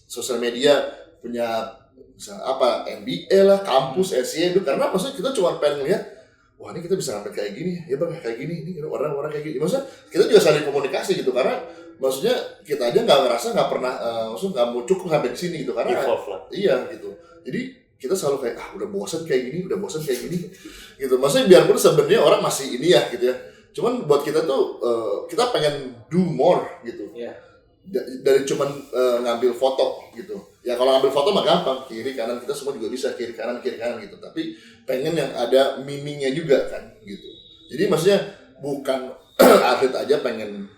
Speaker 1: sosial media punya misalnya NBA lah, kampus, SCA itu, karena maksudnya kita cuma pengen lihat wah ini kita bisa ngambil kayak gini ya bang, kayak gini ini orang-orang kayak gini. Maksudnya kita juga saling komunikasi gitu, karena maksudnya kita aja nggak pernah maksudnya nggak mau cukup sampai di sini gitu, karena iya gitu. Jadi kita selalu kayak udah bosan kayak gini gitu. Maksudnya biarpun sebenarnya orang masih ini ya gitu ya, cuman buat kita tuh kita pengen do more gitu. Dari cuman ngambil foto gitu ya. Kalau ngambil foto mah gampang, kiri kanan kita semua juga bisa, kiri kanan gitu, tapi pengen yang ada meaningnya juga kan gitu. Jadi maksudnya bukan atlet aja pengen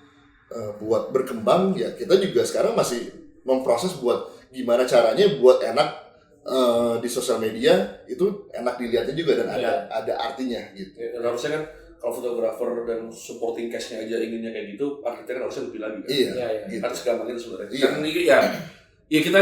Speaker 1: buat berkembang ya, kita juga sekarang masih memproses buat gimana caranya buat enak di sosial media itu enak dilihatnya juga dan ada artinya gitu.
Speaker 3: Dan harusnya kan kalau fotografer dan supporting cast-nya aja inginnya kayak gitu, artinya kan harusnya lebih lagi kan.
Speaker 1: Iya.
Speaker 3: Gitu. Harus gampang itu sebenarnya. Kan ini ya kita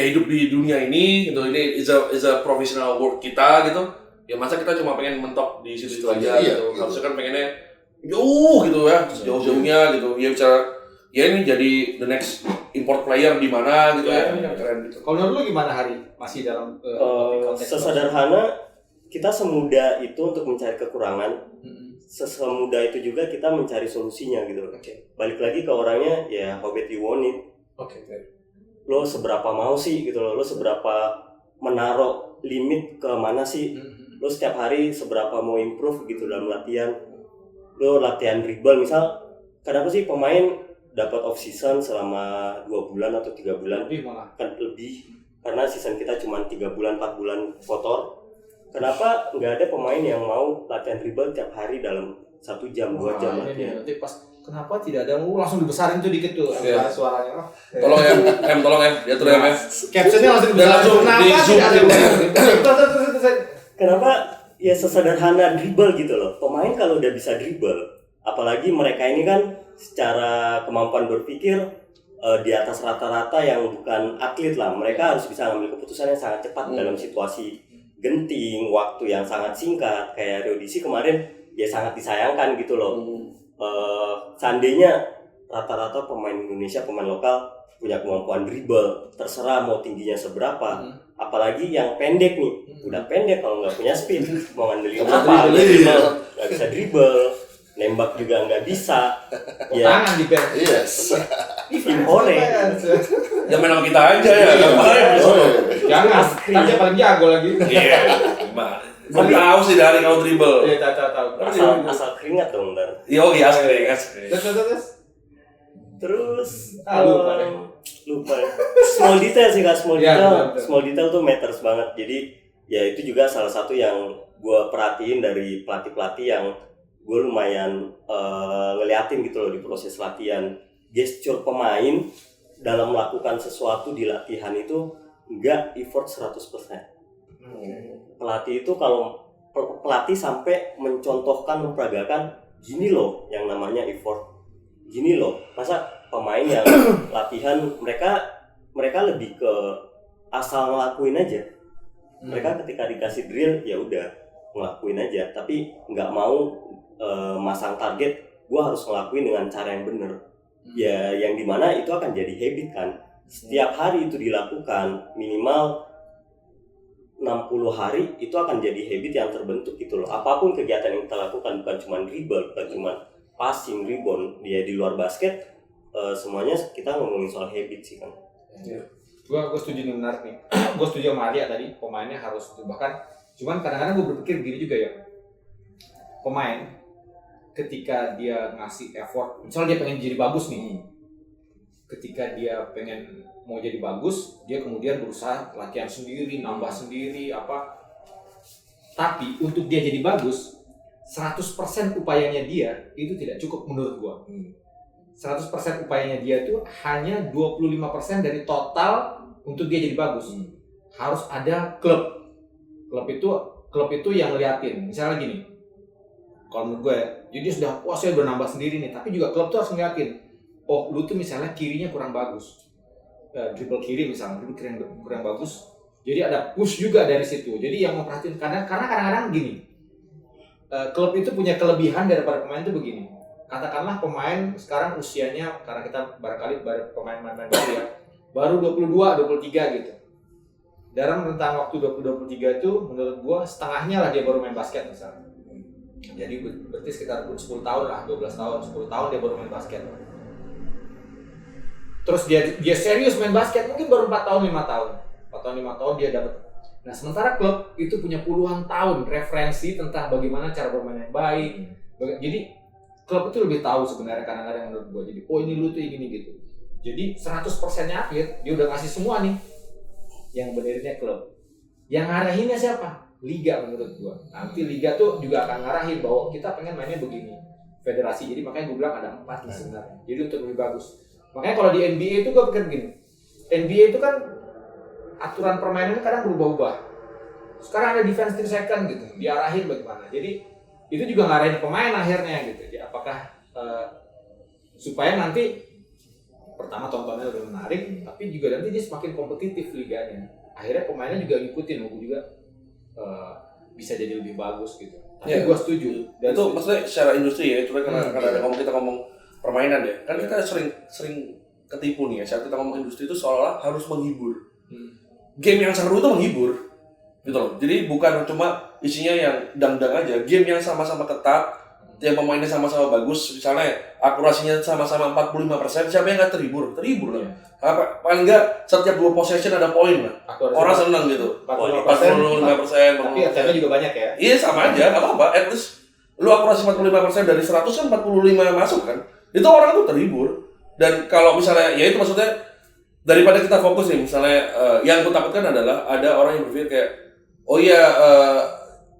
Speaker 3: hidup di dunia ini gitu, ini is a professional work kita gitu. Ya masa kita cuma pengen mentok di situ aja gitu. Harusnya kan pengennya jauh gitu ya, jauh-jauhnya gitu. Ya bicara ya ini jadi the next import player di mana gitu ya. Keren gitu.
Speaker 2: Kalau menurut lu gimana Hari? Masih dalam konteks
Speaker 4: sesederhana kita semudah itu untuk mencari kekurangan. Semudah itu juga kita mencari solusinya gitu. Balik lagi ke orangnya ya, how bad you want it. Lo seberapa mau sih gitu lo seberapa menaruh limit ke mana sih. Lo setiap hari seberapa mau improve gitu dalam latihan. Lo latihan dribble misal, kadang sih pemain dapat off season selama 2 bulan atau 3 bulan lebih, karena season kita cuma 3 bulan 4 bulan kotor. Kenapa nggak ada pemain yang mau latihan dribble tiap hari dalam 1 jam, 2 jam latihan?
Speaker 2: Nanti pas kenapa tidak ada langsung dibesarin tuh dikit tuh suaranya.
Speaker 3: Tolong ya, diatur ya.
Speaker 2: Captionnya langsung dibesarin.
Speaker 4: Kenapa ya sesederhana dribble gitu loh. Pemain kalau udah bisa dribble, apalagi mereka ini kan secara kemampuan berpikir di atas rata-rata yang bukan atlet lah. Mereka harus bisa ngambil keputusan yang sangat cepat dalam situasi genting, waktu yang sangat singkat. Kayak Rio DC kemarin ya sangat disayangkan gitu loh. Seandainya rata-rata pemain Indonesia, pemain lokal punya kemampuan dribble, terserah mau tingginya seberapa, apalagi yang pendek nih, udah pendek kalau nggak punya speed, mau ngandelin apa, nggak bisa dribble, nembak juga nggak bisa,
Speaker 2: ya tangan di bench,
Speaker 4: impone,
Speaker 3: ya main sama kita aja ya,
Speaker 2: jangan, dia paling jago lagi.
Speaker 3: Iya, tapi tahu sih dari kau dribble.
Speaker 2: Iya, tahu.
Speaker 4: Asal keringat dong ntar.
Speaker 3: Iya, asli.
Speaker 4: Terus lupa. Small detail sih kak, small detail tuh matters banget. Jadi ya itu juga salah satu yang gue perhatiin dari pelatih yang gue lumayan ngeliatin gitu loh di proses latihan. Gesture pemain dalam melakukan sesuatu di latihan itu enggak effort 100%. Pelatih itu kalau pelatih sampai mencontohkan, memperagakan gini loh yang namanya effort, gini loh. Masa pemain yang latihan mereka lebih ke asal ngelakuin aja. Mereka ketika dikasih drill ya udah ngelakuin aja, tapi nggak mau masang target gue harus ngelakuin dengan cara yang bener. Ya yang dimana itu akan jadi habit kan. Setiap hari itu dilakukan minimal 60 hari, itu akan jadi habit yang terbentuk gitu loh. Apapun kegiatan yang kita lakukan, bukan cuma dribble, bukan cuma passing, rebound, dia di luar basket, semuanya kita ngomongin soal habit sih kan.
Speaker 2: Gue setuju nih, menarik nih. Gue setuju sama Arya tadi, pemainnya harus itu. Bahkan cuman kadang-kadang gue berpikir begini juga ya, pemain ketika dia ngasih effort, misalnya dia pengen jadi bagus nih, ketika dia pengen mau jadi bagus, dia kemudian berusaha latihan sendiri, nambah sendiri apa. Tapi untuk dia jadi bagus, 100% upayanya dia itu tidak cukup menurut gua. 100% upayanya dia itu hanya 25% dari total untuk dia jadi bagus. Harus ada klub. Klub itu yang ngeliatin. Misalnya gini, kalau menurut gue ya, jadi sudah saya udah nambah sendiri nih, tapi juga klub tuh harus ngeliatin. Oh, lu tuh misalnya kirinya kurang bagus. Dribble kiri misalnya, dribble kiri kurang bagus. Jadi ada push juga dari situ. Jadi yang memperhatiin, karena kadang-kadang gini, klub itu punya kelebihan daripada pemain itu begini. Katakanlah pemain sekarang usianya, karena kita barangkali pemain-pemain baru ya, baru 22, 23 gitu. Dalam rentang waktu 20-23 itu menurut gua setengahnya lah dia baru main basket misalnya. Jadi berarti sekitar 10 tahun lah, 12 tahun, 10 tahun dia baru main basket. Terus dia serius main basket mungkin baru 4 tahun, 5 tahun. 4 tahun, 5 tahun dia dapat. Nah, sementara klub itu punya puluhan tahun referensi tentang bagaimana cara bermain yang baik. Jadi klub itu lebih tahu sebenarnya kadang-kadang menurut gua. Jadi ini lu tuh gini gitu. Jadi 100%-nya atlet dia udah ngasih semua nih. Yang benerinnya klub. Yang ngarahinnya siapa? Liga menurut gua. Nanti liga tuh juga akan ngarahin bahwa kita pengen mainnya begini. Federasi. Jadi makanya gua bilang ada 4 nih sebenarnya. Jadi untuk lebih bagus. Makanya kalau di NBA itu gua pikir begini. NBA itu kan aturan permainannya kadang berubah-ubah. Sekarang ada defense 3 second gitu. Diarahin bagaimana. Jadi itu juga ngarahin pemain akhirnya gitu. Jadi apakah supaya nanti pertama tontonnya lebih menarik, tapi juga nanti dia semakin kompetitif liganya. Akhirnya pemainnya juga ngikutin, aku juga bisa jadi lebih bagus gitu. Tapi gua setuju. Dan
Speaker 3: itu maksudnya secara industri ya, cuma karena ada kita ngomong permainan ya, kan kita sering ketipu nih ya. Saat kita ngomong industri itu seolah-olah harus menghibur. Game yang seru itu menghibur, gitu loh. Jadi bukan cuma isinya yang dang-dang aja. Game yang sama-sama ketat, yang pemainnya sama-sama bagus, misalnya akurasinya sama-sama 45%, siapa yang nggak terhibur? Terhibur lah. Paling nggak setiap 2 possession ada poin lah. Orang senang gitu. 45%.
Speaker 2: Tapi acaranya juga banyak ya?
Speaker 3: Iya sama aja, nggak apa-apa. At least lu akurasi 45% dari 100 kan 45 masuk kan. Itu orang tuh terhibur. Dan kalau misalnya, ya itu maksudnya daripada kita fokus nih, misalnya yang aku takutkan adalah ada orang yang berpikir kayak, oh iya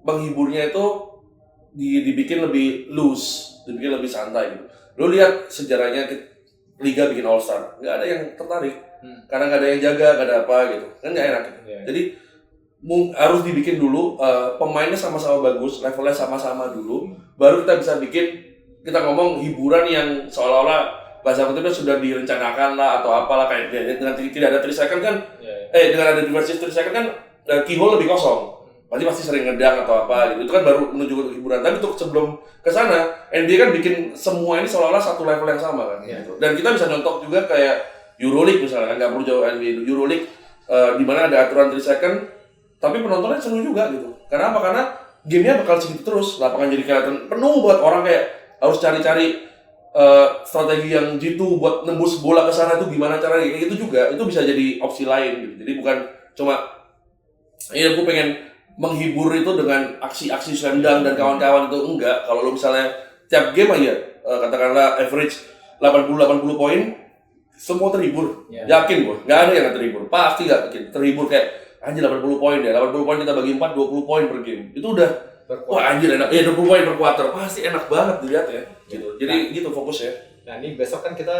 Speaker 3: penghiburnya itu dibikin lebih loose, dibikin lebih santai gitu. Lu lihat sejarahnya liga bikin All Star, nggak ada yang tertarik, karena nggak ada yang jaga, nggak ada apa gitu, kan nggak enak. Gitu. Jadi harus dibikin dulu, pemainnya sama-sama bagus, levelnya sama-sama dulu, baru kita bisa bikin, kita ngomong hiburan yang seolah-olah bahasa kutipnya sudah direncanakan lah atau apalah, kayak dengan tidak ada 3 second kan, dengan ada diversi 3 second kan keyhole lebih kosong. Pasti sering ngedang atau apa gitu. Itu kan baru menuju ke hiburan. Tapi untuk sebelum ke sana, NBA kan bikin semua ini seolah-olah satu level yang sama kan. Gitu. Dan kita bisa nyontok juga kayak Euroleague misalnya, nggak perlu jauh NBA. Euroleague di mana ada aturan 3 second, tapi penontonnya seru juga gitu. Karena apa? Karena gamenya bakal segitu terus. Lapangan jadi kelihatan penuh buat orang kayak harus cari-cari strategi yang jitu buat nembus bola ke sana itu gimana caranya. Kayak gitu juga. Itu bisa jadi opsi lain gitu. Jadi bukan cuma aku pengen menghibur itu dengan aksi-aksi slam dunk dan kawan-kawan itu, enggak. Kalau lo misalnya tiap game aja katakanlah average 80 poin, semua terhibur. Yakin gua, enggak ada yang enggak terhibur. Pasti enggak terhibur kayak anjir 80 poin deh. 80 poin kita bagi 4, 20 poin per game. Itu udah wah anjir enak. 20 poin per quarter. Pasti enak banget dilihat ya. Gitu. Jadi gitu fokus ya.
Speaker 2: Nah, ini besok kan kita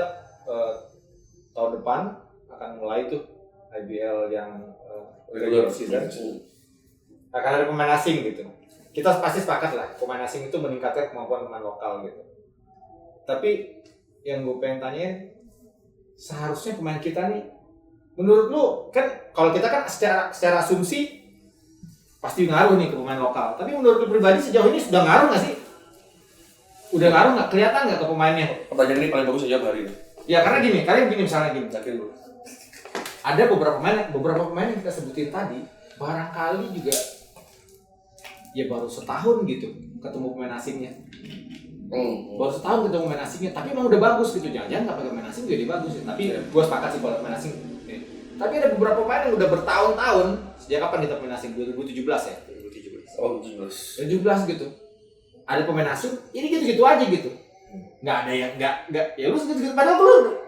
Speaker 2: tahun depan akan mulai tuh IBL yang regular season. Akan ada pemain asing gitu. Kita pasti sepakat lah, pemain asing itu meningkatkan kemampuan pemain lokal gitu. Tapi yang gue pengen tanyain, seharusnya pemain kita nih, menurut lu kan kalau kita kan secara asumsi pasti ngaruh nih ke pemain lokal. Tapi menurut lu pribadi sejauh ini sudah ngaruh nggak sih? Udah ngaruh nggak? Kelihatan nggak ke pemainnya?
Speaker 3: Pertanyaan ini paling bagus aja hari ini.
Speaker 2: Ya karena gini misalnya gini.
Speaker 3: Yakin lu?
Speaker 2: Ada beberapa pemain yang kita sebutin tadi, barangkali juga ya baru setahun gitu ketemu pemain asingnya. Baru setahun ketemu pemain asingnya, tapi emang udah bagus gitu. Jangan-jangan nggak pakai pemain asing jadi bagus ya. Tapi gue sepakat sih kalau pemain asing. Tapi ada beberapa pemain yang udah bertahun-tahun. Sejak kapan kita pemain asing? 2017 ya?
Speaker 3: 2017. Oh, 17.
Speaker 2: 17 gitu. ada pemain asing, ini gitu-gitu aja gitu. Nggak ada yang nggak ya lu gitu-gitu padahal lu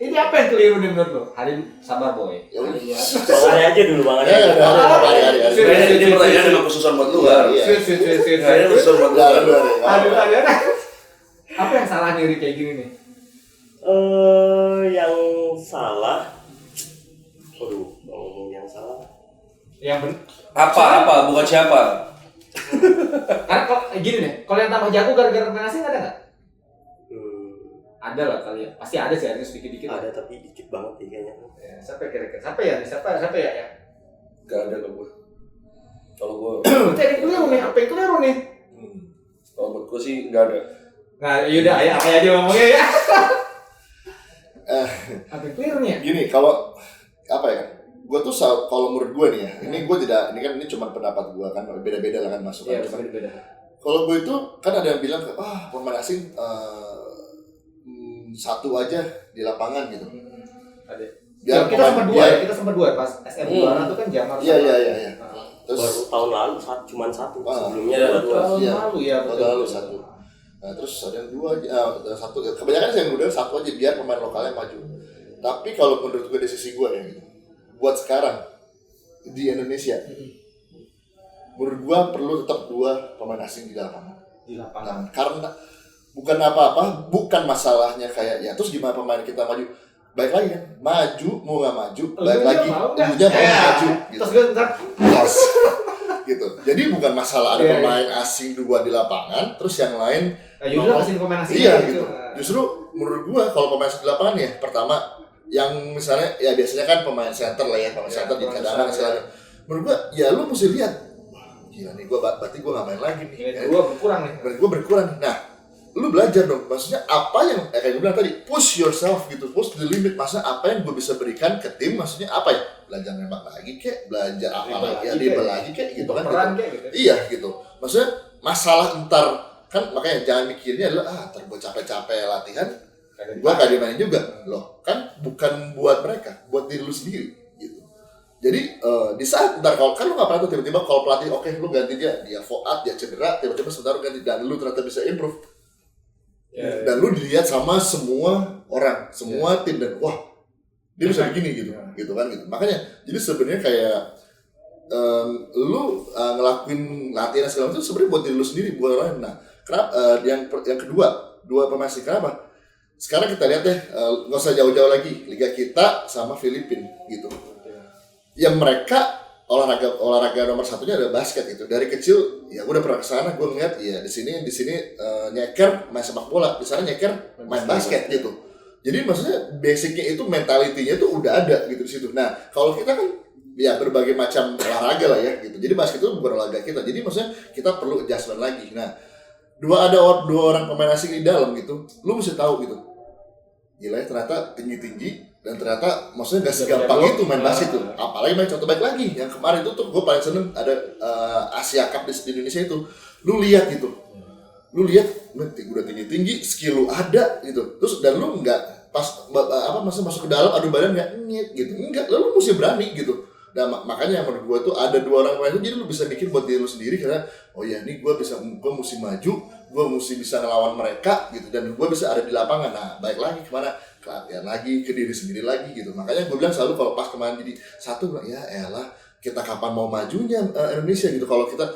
Speaker 2: ini apa yang keliru nih menurut lu? Hari sabar boy.
Speaker 1: Ya udah.
Speaker 4: Bang Ari aja dulu, Bang Ari.
Speaker 1: Ya udah hari.
Speaker 3: Ini pertanyaan emang khususan buat lu kan?
Speaker 1: Iya.
Speaker 3: Ini khususan buat lu.
Speaker 2: Aduh. Apa yang salah nih kayak gini nih?
Speaker 4: Yang salah. Waduh, ngomong yang salah.
Speaker 2: Yang
Speaker 3: Apa? Bukan siapa?
Speaker 2: Karena kalau gini deh, kalau yang tambah jago gara-gara pemain asing ada nggak? Ada lah kali ya, pasti ada sih, harus dikit-dikit.
Speaker 4: Ada tapi dikit banget sih kayaknya.
Speaker 2: Ya, siapa kira-kira? Siapa ya?
Speaker 3: Gak ada kalau gue.
Speaker 2: Berarti ada yang keliru nih, apa yang keliru nih?
Speaker 3: Kalau buat gue sih nggak ada.
Speaker 2: Nah, yaudah, ya apa aja ngomongnya ya. Apa yang keliru nih ya?
Speaker 1: Gini, kalau apa ya? Gue tuh kalau menurut gue nih ya, ini cuma pendapat gue kan, beda-beda lah kan masukan.
Speaker 2: Iya, beda-beda.
Speaker 1: Kalau gue itu kan ada yang bilang pemain asing satu aja di lapangan gitu.
Speaker 2: Ada.
Speaker 1: Biar
Speaker 2: kita sempat dua pas SM juara itu kan Jamar.
Speaker 1: Iya. Terus
Speaker 4: baru tahun lalu cuma satu, sebelumnya
Speaker 2: tahun
Speaker 1: iya.
Speaker 2: lalu ya.
Speaker 1: Tahun lalu satu. Nah, terus ada yang dua aja, satu. Kebanyakan sih yang udah satu aja biar pemain lokalnya maju. Tapi kalau menurut gue dari sisi gue ya, gitu, buat sekarang di Indonesia, menurut gue perlu tetap dua pemain asing di lapangan. Nah, karena bukan apa-apa, bukan masalahnya kayak ya terus gimana pemain kita maju, baik lagi kan, maju mau nggak maju, baik lagi ujungnya mau maju, gitu.
Speaker 2: Terus gue ntar
Speaker 1: Yes. Gitu. Jadi bukan masalah ada pemain asing dua di lapangan, terus yang lain
Speaker 2: yaudah kasih pemain asing.
Speaker 1: iya gitu. Justru menurut gua kalau pemain asing di lapangan ya, pertama yang misalnya ya biasanya kan pemain center lah ya, pemain center di cadangan istilahnya. Menurut gua ya lu mesti lihat, gila nih berarti gua nggak main lagi nih.
Speaker 2: Gua berkurang nih.
Speaker 1: Berarti gua berkurang. Nah, lu belajar dong, maksudnya apa yang kayak gue bilang tadi, push yourself gitu, push the limit. Maksudnya apa yang gue bisa berikan ke tim, maksudnya apa ya, belajar nembak lagi kek, belajar apa lagi ya, dribble lagi kek gitu kan gitu. Iya gitu, maksudnya masalah ntar kan, makanya jangan mikirnya adalah ntar gue capek-capek latihan gue gak dimainin juga loh, kan bukan buat mereka, buat diri lu sendiri gitu. Jadi di saat ntar kalau kan lu gak pernah tuh tiba-tiba kalau pelatih oke, lu ganti dia voat, dia cedera, tiba-tiba sebentar ganti dan lu ternyata bisa improve. Dan lu dilihat sama semua orang, semua tim, dan wah dia bisa begini gitu, gitu kan gitu. Makanya jadi sebenarnya kayak lu ngelakuin latihan segala macam itu sebenarnya buat diri lu sendiri, buat orang lain. Nah, kenapa yang kedua, dua pemain asing kenapa? Sekarang kita lihat deh, nggak usah jauh-jauh lagi, liga kita sama Filipina gitu. Yang mereka olahraga nomor satunya adalah basket gitu. Dari kecil ya gue udah pernah kesana, gue ngeliat ya di sini nyeker main sepak bola, di sana nyeker main basket gitu. Jadi maksudnya basicnya itu, mentalitinya itu udah ada gitu di situ. Nah kalau kita kan ya berbagai macam olahraga lah ya gitu. Jadi basket itu bukan olahraga kita. Jadi maksudnya kita perlu adjustment lagi. Nah dua orang pemain asing di dalam gitu, lu mesti tahu gitu. Gila ya, ternyata tinggi dan ternyata maksudnya gak segampang itu main basket tuh. Apalagi main contoh baik lagi yang kemarin itu tuh gue paling seneng ada Asia Cup di Indonesia itu. Lu lihat gitu, lu lihat udah tinggi, skill lu ada gitu. Terus dan lu nggak pas masuk ke dalam adu badan nggak gitu, enggak, lalu mesti berani gitu. Nah makanya menurut gue tuh ada dua orang pemain itu, jadi lu bisa bikin buat diri lu sendiri karena oh ya ini gue mesti maju, gue mesti bisa ngelawan mereka gitu, dan gue bisa ada di lapangan. Nah baik lagi kemana, ke latihan lagi, ke diri sendiri lagi gitu. Makanya gue bilang selalu kalau pas kemarin jadi satu, ya elah kita kapan mau majunya Indonesia gitu. Kalau kita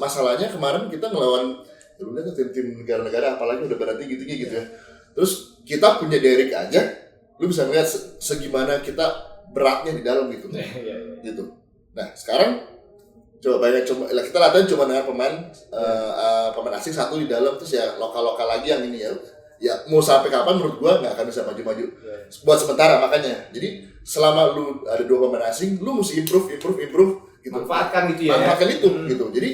Speaker 1: masalahnya kemarin kita ngelawan ya udah tim negara-negara apalagi udah berarti gitu gitu ya. Terus kita punya Derek aja, lu bisa ngeliat segimana kita beratnya di dalam gitu. Gitu. Nah, sekarang kita latihan cuma dengan pemain asing satu di dalam, terus ya lokal lagi yang ini ya mau sampai kapan menurut gua nggak akan bisa maju buat sementara. Makanya jadi selama lu ada dua pemain asing, lu mesti improve gitu.
Speaker 2: Manfaatkan gitu ya.
Speaker 1: Manfaatkan itu gitu. Jadi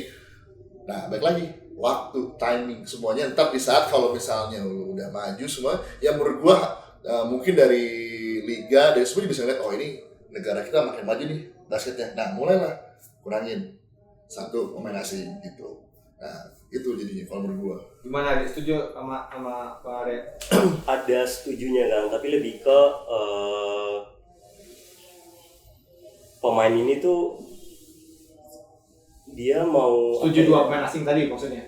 Speaker 1: nah baik lagi waktu, timing, semuanya ntar di saat kalau misalnya lu udah maju semua, ya menurut gua mungkin dari liga, dari semua bisa ngeliat oh ini negara kita makin maju nih basketnya. Nah mulailah kurangin satu pemain asing gitu. Nah itu jadinya kalau menurut gua.
Speaker 2: Gimana, setuju sama Pak Arya?
Speaker 4: Ada setujunya kan, tapi lebih ke pemain ini tuh dia mau
Speaker 2: setuju dua pemain asing tadi maksudnya?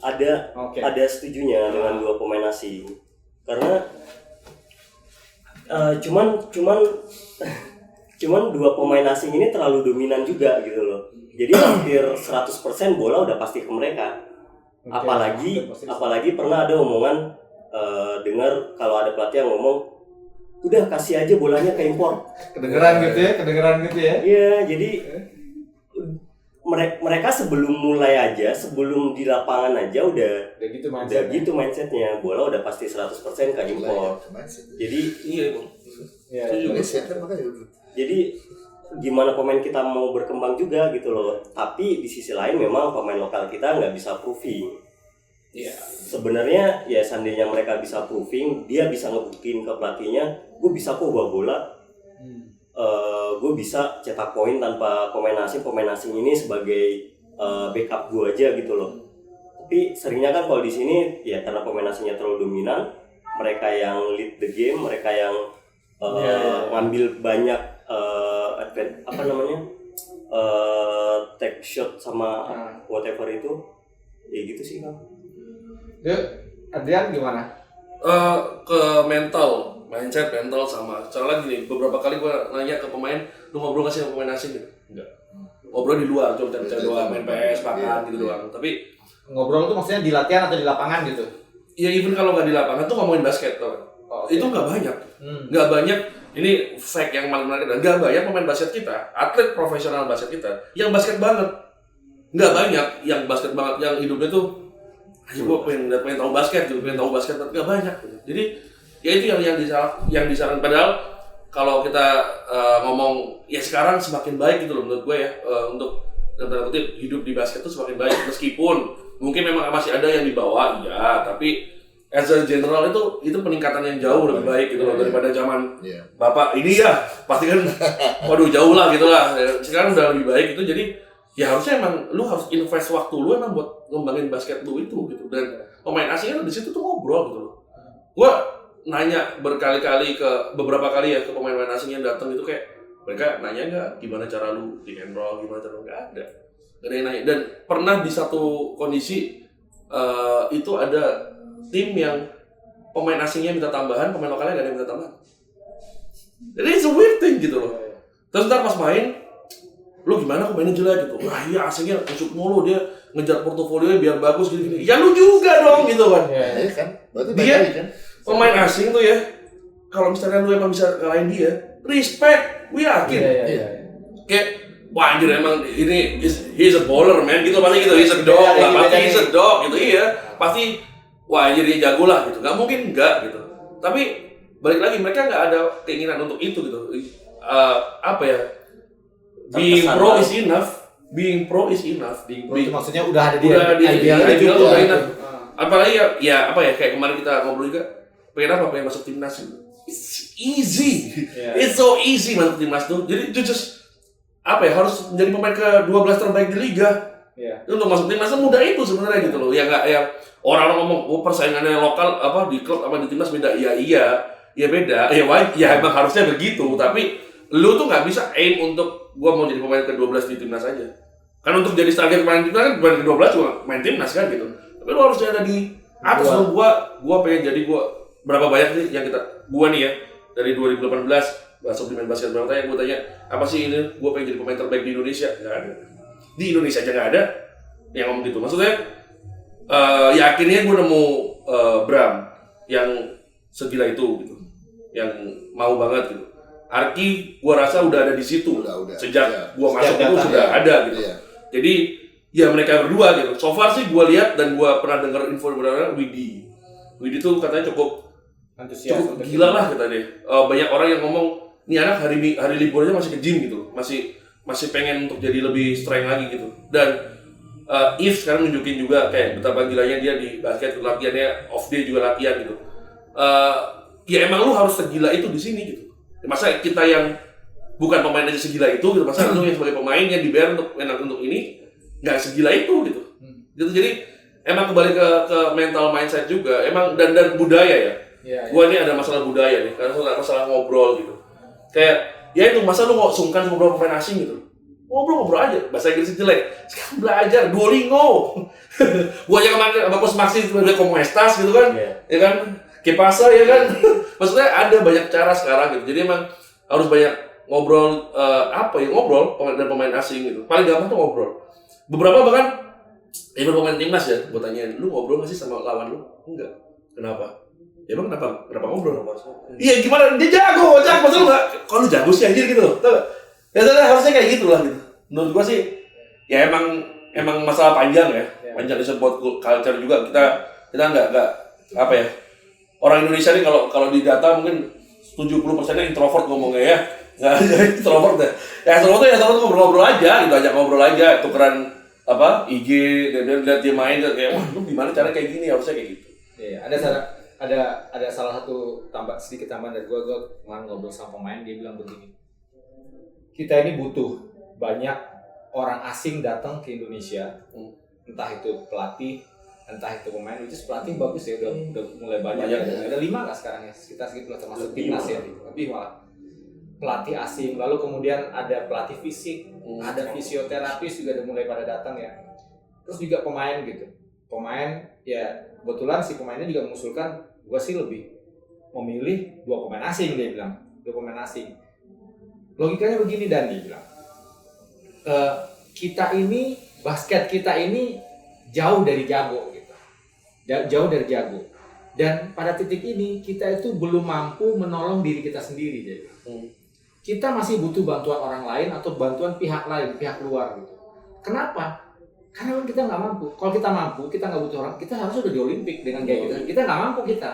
Speaker 4: ada setujunya dengan 2 pemain asing karena cuman 2 pemain asing ini terlalu dominan juga gitu loh. Jadi hampir 100% bola udah pasti ke mereka. Apalagi pernah ada omongan dengar kalau ada pelatih yang ngomong udah kasih aja bolanya ke impor.
Speaker 2: Kedengeran gitu ya.
Speaker 4: Iya, jadi mereka sebelum mulai aja, sebelum di lapangan aja udah gitu mindsetnya. Bola udah pasti 100% ke impor. Jadi jadi gimana pemain kita mau berkembang juga gitu loh. Tapi di sisi lain memang pemain lokal kita nggak bisa proving. Sebenarnya ya seandainya mereka bisa proving, dia bisa ngebuktiin ke pelatihnya, gue bisa kok bawa bola. Gue bisa cetak poin tanpa pemain asing ini sebagai backup gue aja gitu loh. Tapi seringnya kan kalau di sini ya karena pemain asingnya terlalu dominan, mereka yang lead the game, mereka yang ngambil banyak take shot sama whatever itu, ya gitu sih kan.
Speaker 2: Adrian gimana?
Speaker 3: Ke mindset mental sama. Soalnya gini, beberapa kali gue nanya ke pemain, lu ngobrol gak sih sama pemain asing gitu? Enggak. Ngobrol di luar, cuma bicara doang, main PS, makan gitu doang. Tapi
Speaker 2: ngobrol tuh maksudnya di latihan atau di lapangan gitu?
Speaker 3: Ya even kalau nggak di lapangan tuh ngomongin basket tuh. Itu nggak banyak. Nggak banyak. Ini fact yang paling menarik. Nggak banyak pemain basket kita, atlet profesional basket kita, yang basket banget. Nggak banyak yang basket banget, yang hidupnya tuh gue pengen tahu basket gitu, pengen tahu basket, nggak banyak. Jadi ya itu yang disarankan. Padahal kalau kita ngomong ya sekarang semakin baik gitu loh menurut gue ya, untuk dalam tanda kutip hidup di basket tuh semakin baik, meskipun mungkin memang masih ada yang di bawah ya, tapi as a general itu peningkatan yang jauh lebih baik gitu loh daripada zaman bapak ini ya pasti kan waduh jauh lah gitu lah. Sekarang udah lebih baik itu, jadi ya harusnya emang lu harus invest waktu lu emang buat ngembangin basket lu itu gitu. Dan pemain asingnya di situ tuh ngobrol gitu loh. Gua nanya berkali-kali beberapa kali ya ke pemain-pemain asing yang datang itu, kayak mereka nanya nggak gimana cara lu pick and roll, gimana cara lu, nggak ada yang nanya. Dan pernah di satu kondisi itu ada tim yang pemain asingnya minta tambahan, pemain lokalnya nggak ada yang minta tambahan. Jadi it's a weird thing gitu loh. Terus ntar pas main, lu gimana kok mainnya jelek gitu? Wah iya asingnya masuk mulu, dia ngejar portofolionya biar bagus gini-gini. Ya lu juga dong gitu kan.
Speaker 1: Iya kan? Berarti
Speaker 3: dia
Speaker 1: kan?
Speaker 3: Pemain asing tuh ya, kalau misalnya lu emang bisa ngalahin dia, respect, gue yakin. Kayak wah anjir emang ini he's a baller man gitu, pasti gitu, he's a dog lah, pasti he's a dog gitu, iya. Pasti wah anjir dia jago lah gitu, gak mungkin enggak gitu. Tapi balik lagi mereka gak ada keinginan untuk itu gitu. Apa ya, being pro is enough. Being pro itu
Speaker 2: maksudnya udah ada di
Speaker 3: idealnya udah enough. Apalagi ya apa ya, kayak kemarin kita ngobrol juga, pengen masuk timnas gitu. It's easy. It's so easy masuk timnas tuh. Jadi just apa ya, harus menjadi pemain ke-12 terbaik di liga. Untuk masuk timnas mudah itu sebenarnya gitu loh. Ya enggak ya orang-orang ngomong persaingannya lokal apa di klub apa di timnas beda. Iya beda. Ya emang harusnya begitu, tapi lu tuh nggak bisa aim untuk gua mau jadi pemain ke-12 di timnas aja. Kan untuk jadi target pemain timnas kan pemain ke-12 cuma main timnas kan gitu. Tapi lu harusnya ada di atas. Lu gua pengen jadi berapa banyak nih yang gua nih ya dari 2018 masuk di main basket berapa yang gua tanya apa sih ini gua pengen jadi pemain terbaik di Indonesia, nggak ada. Di Indonesia aja nggak ada yang ngomong gitu. Maksudnya yakinnya gua nemu Bram yang segila itu gitu, yang mau banget gitu. Arki gua rasa udah ada di situ.
Speaker 1: Udah.
Speaker 3: Sejak gua masuk itu sudah ada gitu. Jadi ya mereka berdua gitu. So far sih gua lihat dan gua pernah dengar info benar Widi tuh katanya cukup gila lah kata dia. Banyak orang yang ngomong nih anak hari liburnya masih ke gym gitu. Masih pengen untuk jadi lebih strength lagi gitu. Dan If sekarang nunjukin juga kayak betapa gilanya dia di basket, latihannya off day juga latihan gitu. Ya emang lu harus segila itu di sini gitu. Masa kita yang bukan pemain aja segila itu gitu, masa lu yang sebagai pemain yang dibayar untuk ini nggak segila itu gitu. Gitu. Jadi emang kembali ke mental mindset juga, emang dan budaya ya. Gua ini ada masalah budaya nih, karena masalah ngobrol gitu. Kayak ya itu masa lu kok sungkan sama beberapa pemain asing gitu. ngobrol aja, bahasa Inggris jelek, sekarang belajar Duolingo. Gua aja kemarin sama Coach Maxi udah Como Estas gitu kan, ya kan, Kepasa ya kan, maksudnya ada banyak cara sekarang gitu, jadi emang harus banyak ngobrol, ngobrol dan pemain asing gitu, paling gampang tuh ngobrol. Beberapa bahkan, pemain timnas ya, gua tanyain, lu ngobrol nggak sih sama lawan lu? Enggak, kenapa? Ya emang kenapa ngobrol? Iya gimana, dia jago, maksud lu nggak? Kok lu jago sih anjir gitu, tau gak? Ya harusnya kayak gitu lah gitu. Menurut gua sih ya emang masalah panjang ya. Panjang di sport culture juga kita nggak apa ya. Orang Indonesia nih kalau di data mungkin 70%-nya introvert ngomongnya ya. Nggak ada introvert deh. Ya introvert ngobrol-ngobrol aja gitu, ajak ngobrol aja, tukeran IG dan lihat dia main kayak wah lu gimana cara kayak gini, harusnya kayak gitu.
Speaker 2: Iya, ada salah satu sedikit tambahan dari gua kemarin ngobrol sama pemain, dia bilang begini. Kita ini butuh banyak orang asing datang ke Indonesia, entah itu pelatih, entah itu pemain. Itu pelatih bagus ya, udah mulai banyak. Ada 5 nggak sekarang ya, sekitar segitu lah, termasuk timnas ya, lebih malah. Pelatih asing, lalu kemudian ada pelatih fisik, ada fisioterapis juga udah mulai pada datang ya. Terus juga pemain gitu, pemain ya kebetulan si pemainnya juga mengusulkan, gua sih lebih memilih 2 pemain asing, dia bilang 2 pemain asing. Logikanya begini dan dia bilang, basket kita ini jauh dari jago gitu, jauh dari jago. Dan pada titik ini kita itu belum mampu menolong diri kita sendiri, jadi kita masih butuh bantuan orang lain atau bantuan pihak lain, pihak luar gitu. Kenapa? Karena kita nggak mampu. Kalau kita mampu, kita nggak butuh orang. Kita harusnya udah di Olimpik dengan gaya kita. Kita nggak mampu kita.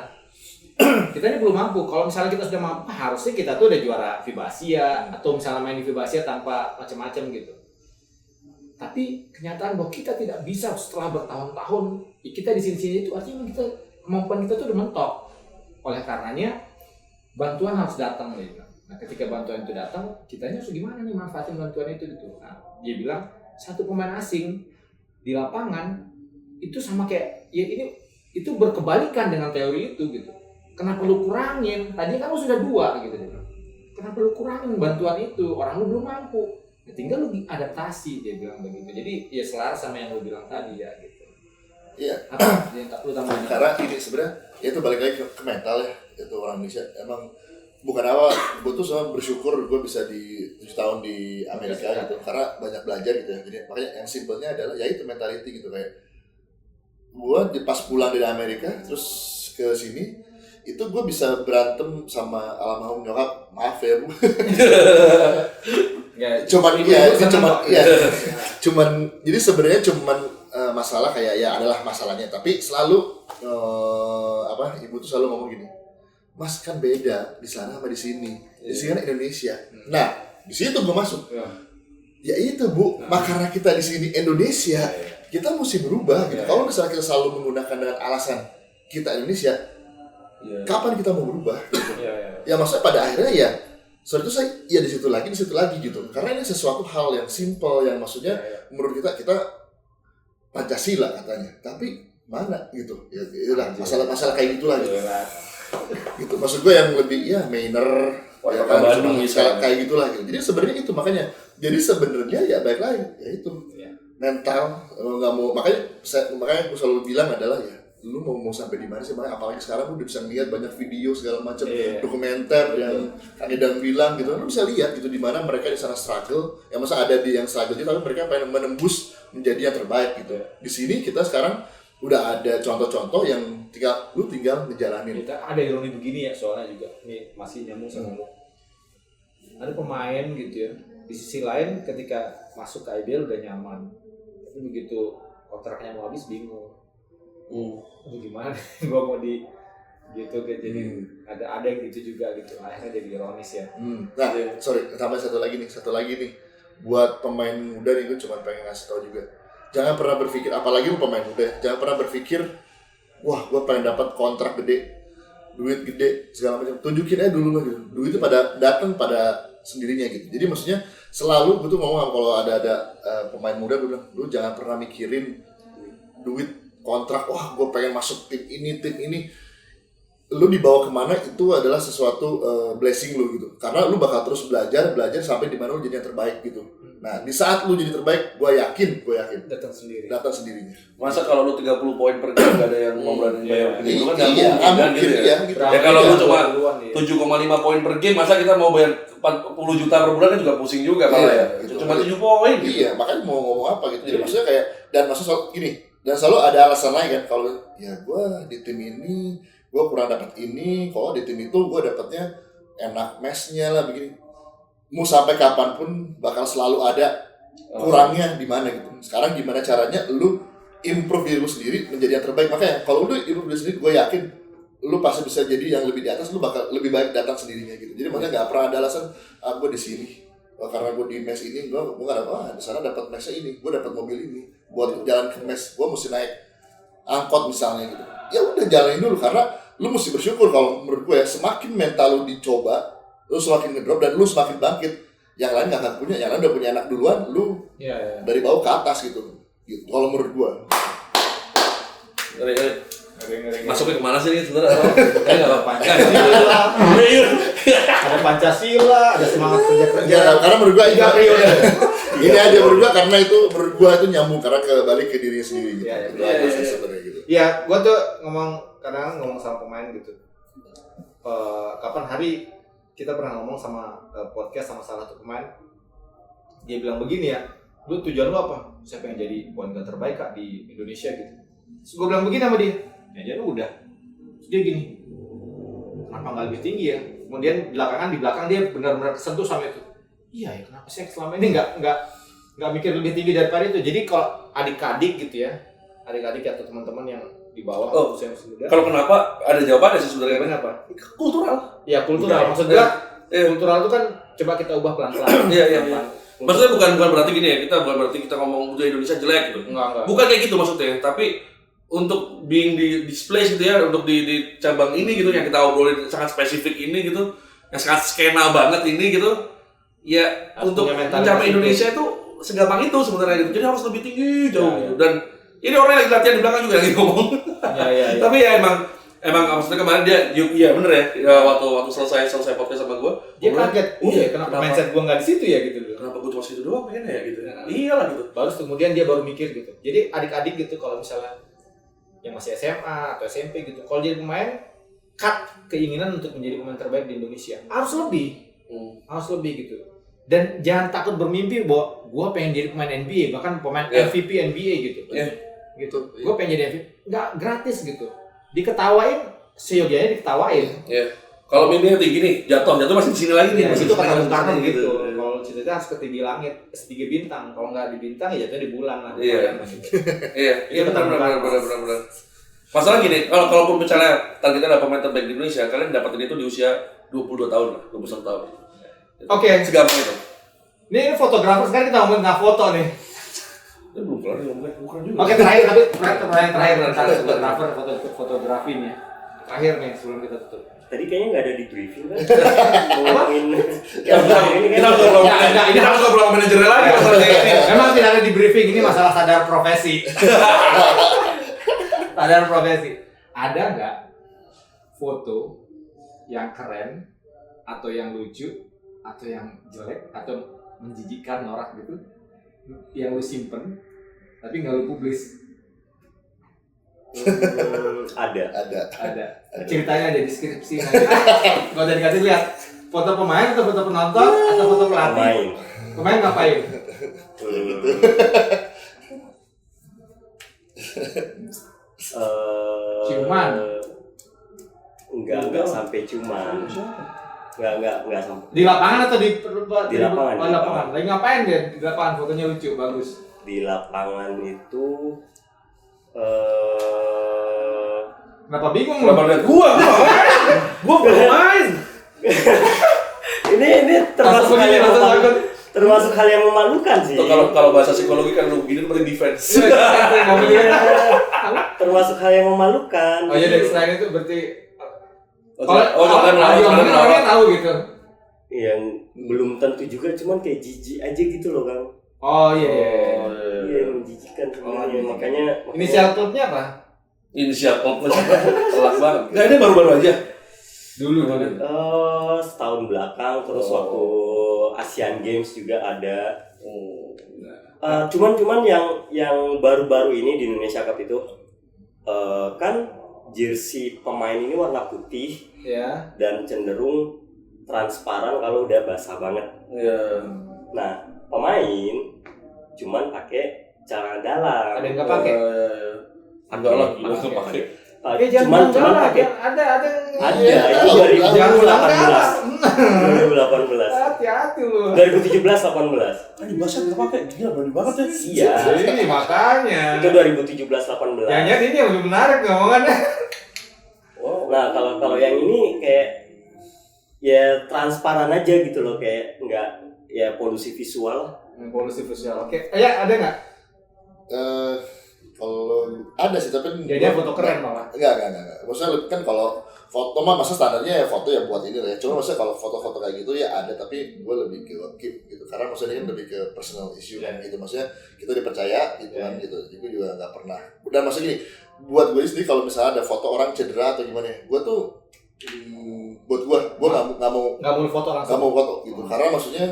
Speaker 2: Kita ini belum mampu. Kalau misalnya kita sudah mampu, harusnya kita tuh udah juara FIBA Asia atau misalnya main di FIBA Asia tanpa macam-macam gitu. Tapi kenyataan bahwa kita tidak bisa setelah bertahun-tahun, kita di sini-sini itu artinya kemampuan kita tuh udah mentok. Oleh karenanya bantuan harus datang gitu. Nah, ketika bantuan itu datang, kitanya harus gimana nih manfaatin bantuan itu gitu. Nah, dia bilang 1 pemain asing di lapangan itu sama kayak ya ini itu berkebalikan dengan teori itu gitu. Kenapa lu kurangin? Tadi kan lu sudah 2 gitu. Kenapa lu kurangin bantuan itu? Orang lu belum mampu. Ya, tinggal lu adaptasi, dia bilang begitu. Jadi ya selaras sama yang lu bilang tadi ya gitu.
Speaker 1: Iya.
Speaker 2: Apa yang lu tambahin?
Speaker 1: Karena ini sebenarnya itu balik lagi ke mental ya. Itu orang Indonesia emang bukan apa, gue tuh sama bersyukur gue bisa di 7 tahun di Amerika gitu. Karena banyak belajar gitu ya. Jadi makanya yang simpelnya adalah ya itu mentality gitu, kayak gue pas pulang dari Amerika terus ke sini itu gue bisa berantem sama almarhum nyokap, maaf ya bu. Cuman jadi sebenarnya masalah kayak ya adalah masalahnya, tapi selalu ibu tuh selalu ngomong gini, Mas kan beda di sana sama di sini, di sini kan Indonesia. Nah di situ gue masuk. Ya itu bu, karena kita di sini Indonesia, kita mesti berubah gitu. Kalau misalnya kita selalu menggunakan dengan alasan kita Indonesia, kapan kita mau berubah? Gitu. Ya maksudnya pada akhirnya ya, soalnya itu saya ya di situ lagi gitu. Karena ini sesuatu hal yang simple, yang maksudnya menurut kita Pancasila katanya, tapi mana gitu? Ya itulah masalah kayak gitulah gitu. Gitu maksud gue yang lebih Manner, ya kan Bandung kayak gitulah gitu. Jadi sebenarnya itu makanya. Jadi sebenarnya ya baik lagi ya itu mental nggak mau, makanya gue selalu bilang adalah ya lu mau sampai di mana sih, makanya apalagi sekarang udah bisa lihat banyak video segala macam dokumenter yang Kang Idang bilang gitu, lu bisa lihat gitu di mana mereka di sana struggle, ya masa ada di yang struggle tapi mereka pengen menembus menjadi yang terbaik gitu. Di sini kita sekarang udah ada contoh-contoh yang tinggal ngejalanin.
Speaker 2: Kita ada ironi begini ya soalnya juga, ini masih nyambung sama lu. Ada pemain gitu ya, di sisi lain ketika masuk ke IBL udah nyaman, tapi begitu kontraknya mau habis bingung. Itu gimana? Gua mau di gitu kan, jadi ada yang gitu juga gitu. Akhirnya jadi ironis ya.
Speaker 1: Nah, sorry, tambah satu lagi nih. Buat pemain muda nih, gue cuma pengen ngasih tau juga. Jangan pernah berpikir, apalagi lu pemain muda, jangan pernah berpikir, wah, gue pengen dapat kontrak gede, duit gede, segala macam. Tunjukin aja dulu lah gitu. Duit itu datang pada sendirinya gitu. Jadi maksudnya selalu gue tuh ngomong kalau ada pemain muda, gue bilang, lu jangan pernah mikirin duit, kontrak, wah gue pengen masuk tim ini. lu dibawa kemana itu adalah sesuatu blessing lu gitu, karena lu bakal terus belajar sampai di mana lu jadi yang terbaik gitu. Nah di saat lu jadi terbaik, gue yakin
Speaker 2: datang sendirinya.
Speaker 3: Masa kalau lu 30 poin per game gak ada yang mau berani bayar ini, lu kan nggak mungkin kan gitu ya.
Speaker 1: Gitu.
Speaker 3: Ya kalau lu cuma 7,5 poin per game, masa kita mau bayar 40 juta per bulan kan juga pusing juga malah ya.
Speaker 1: Gitu.
Speaker 3: Cuma 7 poin gitu.
Speaker 1: Iya, makanya mau ngomong apa gitu. Jadi maksudnya kayak, dan maksudnya selalu gini, dan selalu ada alasan lain kan, kalau ya gue di tim ini gue kurang dapat ini, kalau di tim itu gue dapatnya enak mesnya lah begini. Mau sampai kapanpun bakal selalu ada kurangnya di mana gitu. Sekarang gimana caranya lu improve diri lu sendiri menjadi yang terbaik. Makanya kalau lu improve diri sendiri, gue yakin lu pasti bisa jadi yang lebih di atas. Lu bakal lebih baik datang sendirinya gitu. Jadi makanya nggak pernah ada alasan gue di sini karena gue di mes ini gue nggak dapat, di sana dapat mesnya ini, gue dapat mobil ini, buat jalan ke mes gue mesti naik angkot misalnya gitu. Ya udah jalanin dulu, karena lu mesti bersyukur. Kalau menurut gue ya, semakin mental lu dicoba, lu semakin ngedrop dan lu semakin bangkit. Yang lain nggak akan punya, yang lain udah punya anak duluan, lu dari bawah ke atas gitu. Kalau menurut gue.
Speaker 3: Masuknya kemana sih ini sebenarnya? Kayak nggak
Speaker 2: Pancasila. Ada Pancasila, ada semangat kerja.
Speaker 1: Ya, karena menurut gue ini aja menurut gue, karena itu menurut gue itu nyambung karena kembali ke diri sendiri gitu. Sebenarnya gitu.
Speaker 2: Iya, gue tuh kadang ngomong sama pemain gitu. Kapan hari kita pernah ngomong sama podcast sama salah satu pemain, dia bilang begini ya, lu tujuan lu apa? Saya pengen jadi point guard terbaik Kak di Indonesia gitu. Terus gue bilang begini sama dia, ya jadi udah. Terus dia gini, kenapa nggak lebih tinggi ya? Kemudian di belakang dia benar-benar kesentuh sama itu. Iya ya, kenapa sih selama ini nggak mikir lebih tinggi daripada itu? Jadi kalau adik-adik gitu ya, adik-adik atau teman-teman yang di bawah usia masih muda.
Speaker 3: Kalau kenapa ada jawabannya sih sebenarnya?
Speaker 2: Kenapa?
Speaker 3: Kultural.
Speaker 2: Ya kultural. Maksud gua kultural itu kan coba kita ubah pelan-pelan.
Speaker 3: Iya. Maksudnya bukan berarti gini ya, bukan berarti kita ngomong budaya Indonesia jelek gitu.
Speaker 2: Enggak.
Speaker 3: Bukan kayak gitu maksudnya, tapi untuk being di display gitu ya, untuk di cabang ini gitu yang kita obrolin sangat spesifik ini gitu, yang sangat skena banget ini gitu. Ya harus untuk mencapai Indonesia itu segampang itu sebenarnya gitu. Jadi harus lebih tinggi jauh gitu. Dan ini orang yang lagi latihan di belakang juga lagi ngomong. Iya. Tapi ya emang maksudnya kemarin dia bener ya, waktu selesai podcast sama gue,
Speaker 2: dia kaget. Kenapa mindset gue nggak di situ ya gitu.
Speaker 3: Kenapa gue cuma situ doang pengen ya gitu. Iyalah gitu.
Speaker 2: Baru kemudian dia baru mikir gitu. Jadi adik-adik gitu kalau misalnya yang masih SMA atau SMP gitu, kalau jadi pemain, cut keinginan untuk menjadi pemain terbaik di Indonesia harus lebih gitu. Dan jangan takut bermimpi bahwa gue pengen jadi pemain NBA, bahkan pemain MVP NBA gitu. Gitu. Gue pengen jadi MVP, nggak gratis gitu. Diketawain, seyogianya diketawain.
Speaker 3: Kalau mimpinya tinggi nih, jatuh masih di sini lagi nih.
Speaker 2: Masih itu kata Bung Karno gitu. Kalau cita-cita harus ketinggi langit, setinggi bintang. Kalau nggak di bintang ya jatuhnya di bulan lah.
Speaker 3: Iya benar. Masalah gini, kalaupun misalnya targetnya ada pemain terbaik di Indonesia, kalian dapatin itu di usia 22 tahun lah, 21 tahun.
Speaker 2: Oke.
Speaker 3: Segampang itu.
Speaker 2: Ini fotografer, sekarang kita ngomongin nggak foto nih.
Speaker 3: Belum kelar bukan juga.
Speaker 2: Oke, terakhir tentang fotografer, fotografinya. Terakhir nih sebelum kita tutup.
Speaker 4: Tadi kayaknya nggak ada di briefing kan?
Speaker 3: Kita harus ngobrol manajernya lagi masalah kayak ini.
Speaker 2: Memang tidak ada di briefing, ini masalah sadar profesi. Sadar profesi. Ada nggak foto yang keren atau yang lucu atau yang jelek atau menjijikkan norak gitu yang lu simpen tapi nggak lu publis?
Speaker 4: Ada.
Speaker 2: Ceritanya ada deskripsi nanti. Gak ada dikasih lihat foto pemain atau foto penonton atau foto pelatih. Pemain ngapain? Ciuman.
Speaker 4: Enggak sampai ciuman. Enggak sampai.
Speaker 2: Di lapangan atau di
Speaker 4: lapangan?
Speaker 2: Di lapangan. Lagi ngapain dia di lapangan? Fotonya lucu, bagus.
Speaker 4: Di lapangan itu
Speaker 2: Kenapa bingung lo?
Speaker 3: Kenapa lihat gua belum main.
Speaker 4: Ini termasuk hal yang memalukan sih.
Speaker 3: Kalau bahasa psikologi kan lu begini paling defense.
Speaker 4: Termasuk hal yang memalukan.
Speaker 2: Oh iya, dari selain itu berarti
Speaker 3: orang
Speaker 2: tahu gitu.
Speaker 4: Yang belum tentu juga, cuman kayak jijik aja gitu loh, Kang.
Speaker 2: Oh iya.
Speaker 4: Iya, menjijikkan sebenarnya. Makanya
Speaker 2: inisial klubnya apa?
Speaker 3: Inisial klub telak banget. Nggak, ini baru-baru aja.
Speaker 2: Dulu.
Speaker 4: Setahun belakang, terus waktu Asian Games juga ada. Cuman yang baru-baru ini di Indonesia Cup itu kan jersey pemain ini warna putih
Speaker 2: Ya.
Speaker 4: dan cenderung transparan kalau udah basah banget.
Speaker 3: Iya.
Speaker 4: Nah, pemain cuman pakai celana dalam.
Speaker 2: Ada yang nggak pakai?
Speaker 3: Enggak lah,
Speaker 2: Pakai.
Speaker 3: nggak pakai.
Speaker 2: Jangan
Speaker 4: Cuman pakai.
Speaker 2: ada
Speaker 4: Ada itu
Speaker 2: Jangan bilang
Speaker 4: 2018.
Speaker 2: hati-hati lu.
Speaker 4: 2017 18.
Speaker 3: Ini bahasa nggak pakai, gila berani banget ya.
Speaker 4: Iya.
Speaker 2: Ini makanya.
Speaker 4: Itu 2017 18.
Speaker 2: Jangan ini yang lebih menarik ngomongannya.
Speaker 4: Nah, kalau yang ini kayak ya transparan aja gitu loh, kayak enggak ya polusi visual.
Speaker 2: Polusi visual. Oke. Ya, ada nggak?
Speaker 1: Kalau ada sih tapi
Speaker 2: Dia foto keren malah.
Speaker 1: Enggak. Maksudnya kan kalau foto mah masa standarnya ya foto yang buat ini lah ya. Cuma maksudnya kalau foto-foto kayak gitu ya ada, tapi gue lebih ke keep gitu. Karena maksudnya kan lebih ke personal issue kan gitu. Maksudnya kita dipercaya gitu kan gitu. Jadi gue juga nggak pernah. Dan maksudnya gini, buat gue sendiri kalau misalnya ada foto orang cedera atau gimana ya, gue tuh buat gue nggak mau
Speaker 2: foto langsung.
Speaker 1: nggak mau foto gitu. Karena maksudnya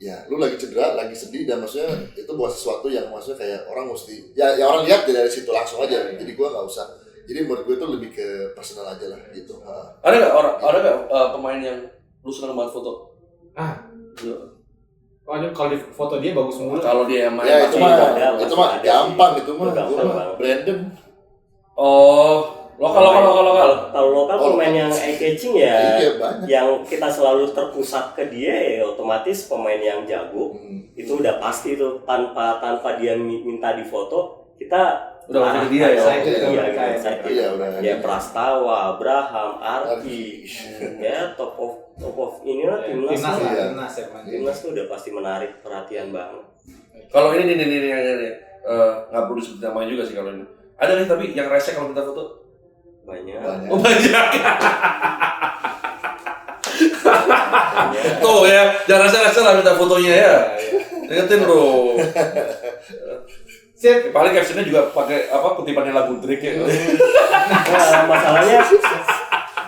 Speaker 1: ya lu lagi cedera, lagi sedih, dan maksudnya itu buat sesuatu yang maksudnya kayak orang mesti ya orang lihat dari situ langsung aja. Jadi gue nggak usah. Jadi menurut gue itu lebih ke personal aja lah gitu.
Speaker 3: Ada nggak pemain yang lu senang banget foto?
Speaker 2: Oh, ini kalau di foto dia bagus mulu.
Speaker 3: Kalau dia yang main
Speaker 1: Ya itu
Speaker 3: pasti
Speaker 1: mah gampang itu mah.
Speaker 4: Gampang.
Speaker 1: Brandon.
Speaker 3: Oh, lokal.
Speaker 4: Kalau lokal pemain yang eye catching ya,
Speaker 1: Iya, banyak.
Speaker 4: yang kita selalu terpusat ke dia ya otomatis pemain yang jago. Itu udah pasti tuh, tanpa dia minta difoto kita
Speaker 3: udah ngerti dia ya.
Speaker 1: Iya, udah.
Speaker 4: Ya Prastawa, Abraham, Arki, ya top of ini lah timnas tuh udah pasti menarik perhatian banget.
Speaker 3: Kalau ini nggak perlu disebut namanya juga sih kalau ini. Ada nih tapi yang resek kalau kita foto
Speaker 4: Banyak.
Speaker 3: Oh banyak. Tuh ya, jangan rasa lah minta fotonya ya. Ingetin bro.
Speaker 2: Sip.
Speaker 3: Paling captionnya juga pakai kutipannya lagu Drake ya.
Speaker 4: Nah,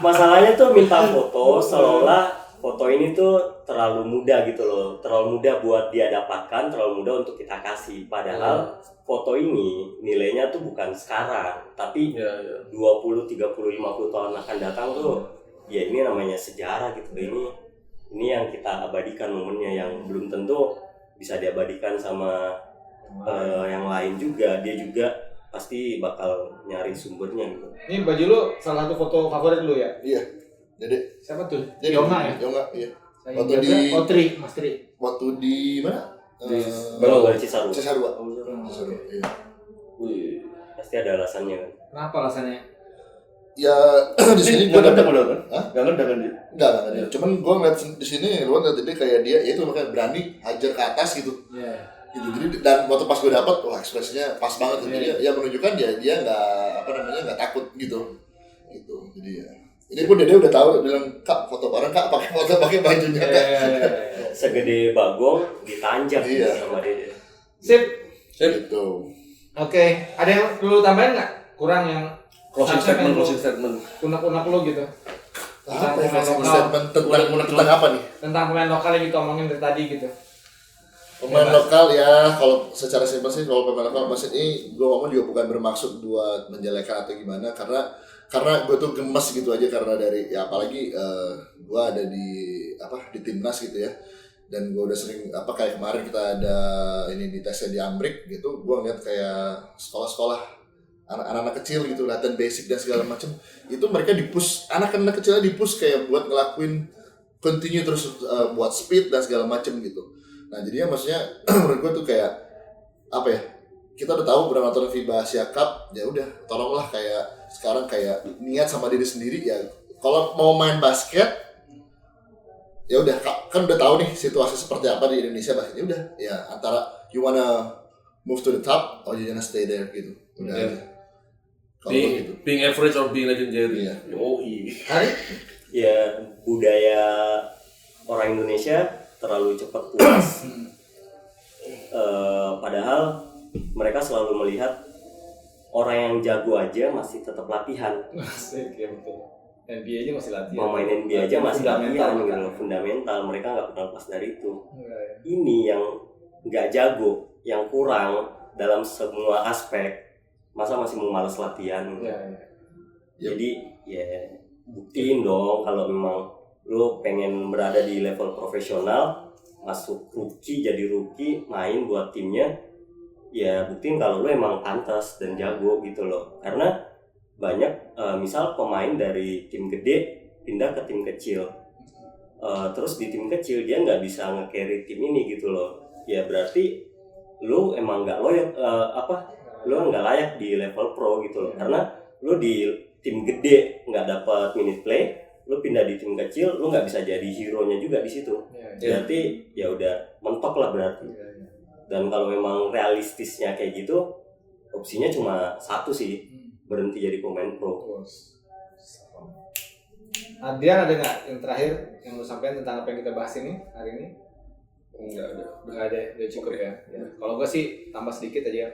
Speaker 4: masalahnya tuh minta foto seolah foto ini tuh terlalu mudah gitu loh, terlalu mudah buat dia dapatkan, terlalu mudah untuk kita kasih. Padahal foto ini nilainya tuh bukan sekarang, tapi 20, 30, 50 tahun akan datang tuh ya ini namanya sejarah gitu. Ini yang kita abadikan momennya, yang belum tentu bisa diabadikan sama yang lain juga. Dia juga pasti bakal nyari sumbernya gitu.
Speaker 2: Ini baju lu salah satu foto favorit lu ya?
Speaker 1: Iya. Jadi
Speaker 2: Siapa tuh?
Speaker 1: Jadi
Speaker 2: Yonga ya?
Speaker 1: Yonga, iya.
Speaker 2: Waktu di Mas Tri.
Speaker 1: Waktu di mana?
Speaker 4: Balongan Cisarua.
Speaker 1: Cisarua.
Speaker 2: Cisarua.
Speaker 1: Iya.
Speaker 3: Wih.
Speaker 4: Pasti ada alasannya kan.
Speaker 2: Kenapa alasannya?
Speaker 1: Ya di sini
Speaker 3: Gak
Speaker 1: gua
Speaker 3: ngedang
Speaker 1: dapet.
Speaker 3: udah kan?
Speaker 1: Hah?
Speaker 3: Gak ngedang kan dia?
Speaker 1: Enggak. Cuman gua ngeliat di sini luar ngeliat dia kayak dia itu makanya berani hajar ke atas gitu.
Speaker 2: Iya.
Speaker 1: Gitu. Jadi dan waktu pas gue dapet, wah ekspresinya pas banget gitu. Jadi ya menunjukkan dia nggak takut gitu. Gitu. Jadi ya. Ini pun dia udah tahu, bilang Kak foto bareng Kak, pakai bajunya Kak.
Speaker 4: Segede bagong ditanjak sama dia.
Speaker 2: Sip.
Speaker 1: Gitu.
Speaker 2: Oke. Ada yang perlu tambahin nggak? Kurang yang
Speaker 3: Closing statement.
Speaker 2: unek-unek lu gitu.
Speaker 1: Apa ya closing statement tentang apa nih?
Speaker 2: Tentang pemain lokal yang kita omongin dari tadi gitu.
Speaker 1: Pemain lokal ya, kalau secara simpel sih kalau pemain lokal maksud ini gue ngomong juga bukan bermaksud buat menjelekan atau gimana, karena gue tuh gemes gitu aja karena dari ya apalagi gue ada di timnas gitu ya, dan gue udah sering kayak kemarin kita ada ini di tesnya di Amrik gitu, gue ngeliat kayak sekolah-sekolah anak-anak kecil gitu latihan basic dan segala macam itu mereka dipush, anak-anak kecilnya dipush kayak buat ngelakuin continue terus buat speed dan segala macam gitu. Nah jadinya maksudnya menurut gue tuh kayak apa ya, kita udah tahu pernah nonton FIBA Asia Cup, ya udah tolonglah kayak sekarang kayak niat sama diri sendiri ya, kalau mau main basket ya udah kan udah tahu nih situasi seperti apa di Indonesia basket, ya udah ya antara you wanna move to the top or you gonna stay there gitu udah aja. Kalau gitu
Speaker 3: Being average or being legendary.
Speaker 1: Iya.
Speaker 2: Hari?
Speaker 4: Ya budaya orang Indonesia terlalu cepat puas. Padahal mereka selalu melihat orang yang jago aja masih tetap latihan.
Speaker 2: Asik ya betul. NBA aja masih latihan.
Speaker 4: Pemain NBA aja masih
Speaker 2: Fundamental
Speaker 4: latihan gitu
Speaker 2: kan.
Speaker 4: loh, fundamental. Mereka nggak pernah lepas dari itu.
Speaker 2: Enggak ya.
Speaker 4: Ini yang nggak jago, yang kurang dalam semua aspek, masa masih mau malas latihan.
Speaker 2: Iya, iya.
Speaker 4: Jadi ya buktiin dong kalau memang lo pengen berada di level profesional, masuk rookie, jadi rookie, main buat timnya, ya buktiin kalau lo emang pantas dan jago gitu loh. Karena banyak misal pemain dari tim gede pindah ke tim kecil, terus di tim kecil dia nggak bisa nge-carry tim ini gitu loh. Ya berarti lo emang nggak lo nggak layak di level pro gitu loh. Karena lo di tim gede nggak dapat minute play, lo pindah di tim kecil, lo nggak bisa jadi hero-nya juga di situ. Berarti ya udah mentok lah berarti. Dan kalau memang realistisnya kayak gitu, opsinya cuma satu sih, berhenti jadi pemain pro.
Speaker 2: Adrian ada nggak yang terakhir yang lu sampaikan tentang apa yang kita bahas ini hari ini?
Speaker 3: Enggak ada.
Speaker 2: Nggak ada, udah cukup ya. Kalau gue sih tambah sedikit aja.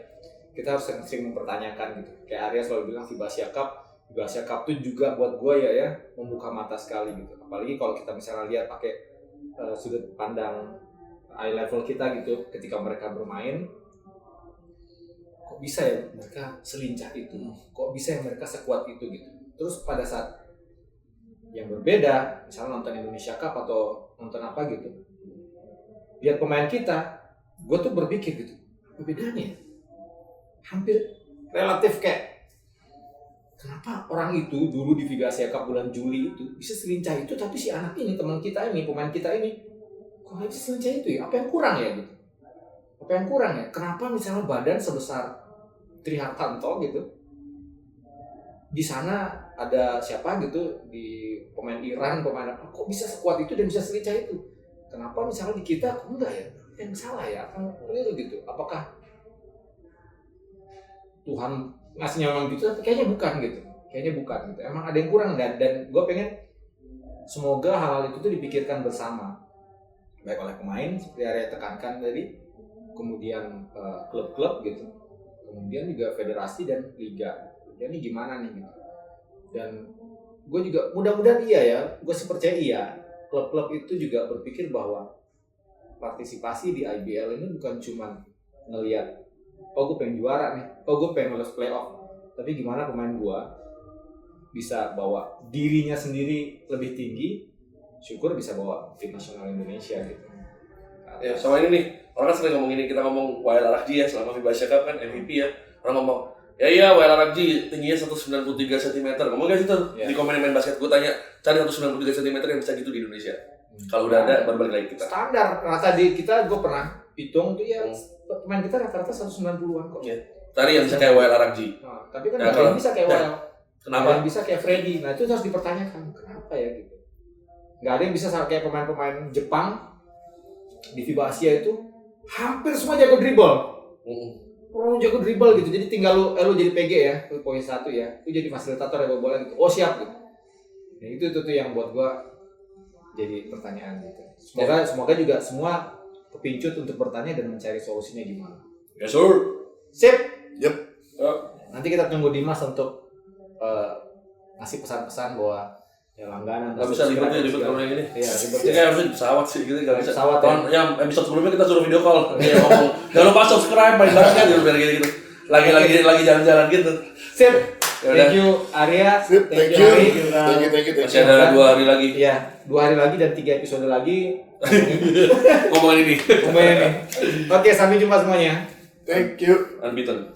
Speaker 2: Kita harus sering mempertanyakan gitu. Kayak Arya selalu bilang FIBA Asia Cup itu juga buat gue ya membuka mata sekali gitu. Apalagi kalau kita misalnya lihat pakai sudut pandang eye level kita gitu, ketika mereka bermain, kok bisa ya mereka selincah itu, kok bisa ya mereka sekuat itu gitu. Terus pada saat yang berbeda, misalnya nonton Indonesia Cup atau nonton apa gitu, lihat pemain kita, gue tuh berpikir gitu, apa bedanya? Hampir relatif kayak kenapa orang itu dulu di FIBA Asia Cup bulan Juli itu bisa selincah itu, tapi si anak ini, teman kita ini, pemain kita ini kok nggak bisa selincah itu ya? Apa yang kurang ya gitu? Apa yang kurang ya? Kenapa misalnya badan sebesar Trihartanto gitu, di sana ada siapa gitu, di pemain Iran, pemain apa, kok bisa sekuat itu dan bisa selincah itu? Kenapa misalnya di kita kok enggak ya? Yang salah ya? Apa itu gitu? Apakah Tuhan ngasihnya memang gitu? Tapi kayaknya bukan gitu. Kayaknya bukan gitu. Emang ada yang kurang dan gue pengen semoga hal-hal itu tuh dipikirkan bersama, baik oleh pemain seperti Arya tekankan tadi, kemudian klub-klub gitu, kemudian juga federasi dan liga. Jadi gimana nih gitu. Dan gue juga mudah-mudahan gue sih percaya klub-klub itu juga berpikir bahwa partisipasi di IBL ini bukan cuma ngelihat gue pengen juara nih, gue pengen lolos playoff, tapi gimana pemain gue bisa bawa dirinya sendiri lebih tinggi, syukur bisa bawa tim nasional Indonesia gitu.
Speaker 3: Ya sama ini nih, orang kan sering ngomong ini, kita ngomong Wael Aragji ya selama FIBA Asia Cup kan MVP ya, orang ngomong ya Wael Aragji tingginya 193 cm, ngomong gak sih tuh di komen main basket, gue tanya cari 193 cm yang bisa gitu di Indonesia. Kalau udah ada baru balik lagi kita.
Speaker 2: Standar rata di kita, gue pernah hitung tuh ya pemain kita rata-rata 190-an kok.
Speaker 3: Ya. Cari yang bisa kayak Wael Aragji.
Speaker 2: Nah, tapi kan nggak ada yang bisa kayak Wael.
Speaker 3: Kenapa?
Speaker 2: Nggak ada yang bisa kayak Freddy. Nah itu harus dipertanyakan kenapa ya gitu. Nggak ada yang bisa kayak pemain-pemain Jepang di FIBA Asia itu hampir semua jago dribble. Orang jago dribble gitu. Jadi tinggal lu jadi PG ya, lu poin 1 ya, lu jadi fasilitator ya bawa bola gitu. Oh siap gitu. Nah itu tuh yang buat gua jadi pertanyaan gitu. Semoga juga semua kepincut untuk bertanya dan mencari solusinya gimana.
Speaker 3: Ya sure.
Speaker 2: Sip.
Speaker 1: Yep.
Speaker 2: Nanti kita tunggu Dimas untuk ngasih pesan-pesan bahwa ya langganan.
Speaker 3: Gak bisa ribet kalau yang ini.
Speaker 2: Iya ribet.
Speaker 3: Ini kayak harusnya di pesawat sih gitu, gak bisa.
Speaker 2: Pesawat
Speaker 3: yang episode sebelumnya kita suruh video call. Dia ngomong jangan lupa subscribe, main basket gitu biar gitu. Lagi jalan-jalan gitu.
Speaker 2: Sip.
Speaker 3: Yaudah.
Speaker 2: Thank you Arya.
Speaker 1: Sip, thank you.
Speaker 2: Ari.
Speaker 1: Thank you.
Speaker 3: Masih ada 2 hari lagi.
Speaker 2: Iya, 2 hari lagi dan 3 episode lagi.
Speaker 3: Ngomongin ini.
Speaker 2: Oke, sampai jumpa semuanya.
Speaker 1: Thank you.
Speaker 3: Unbeaten.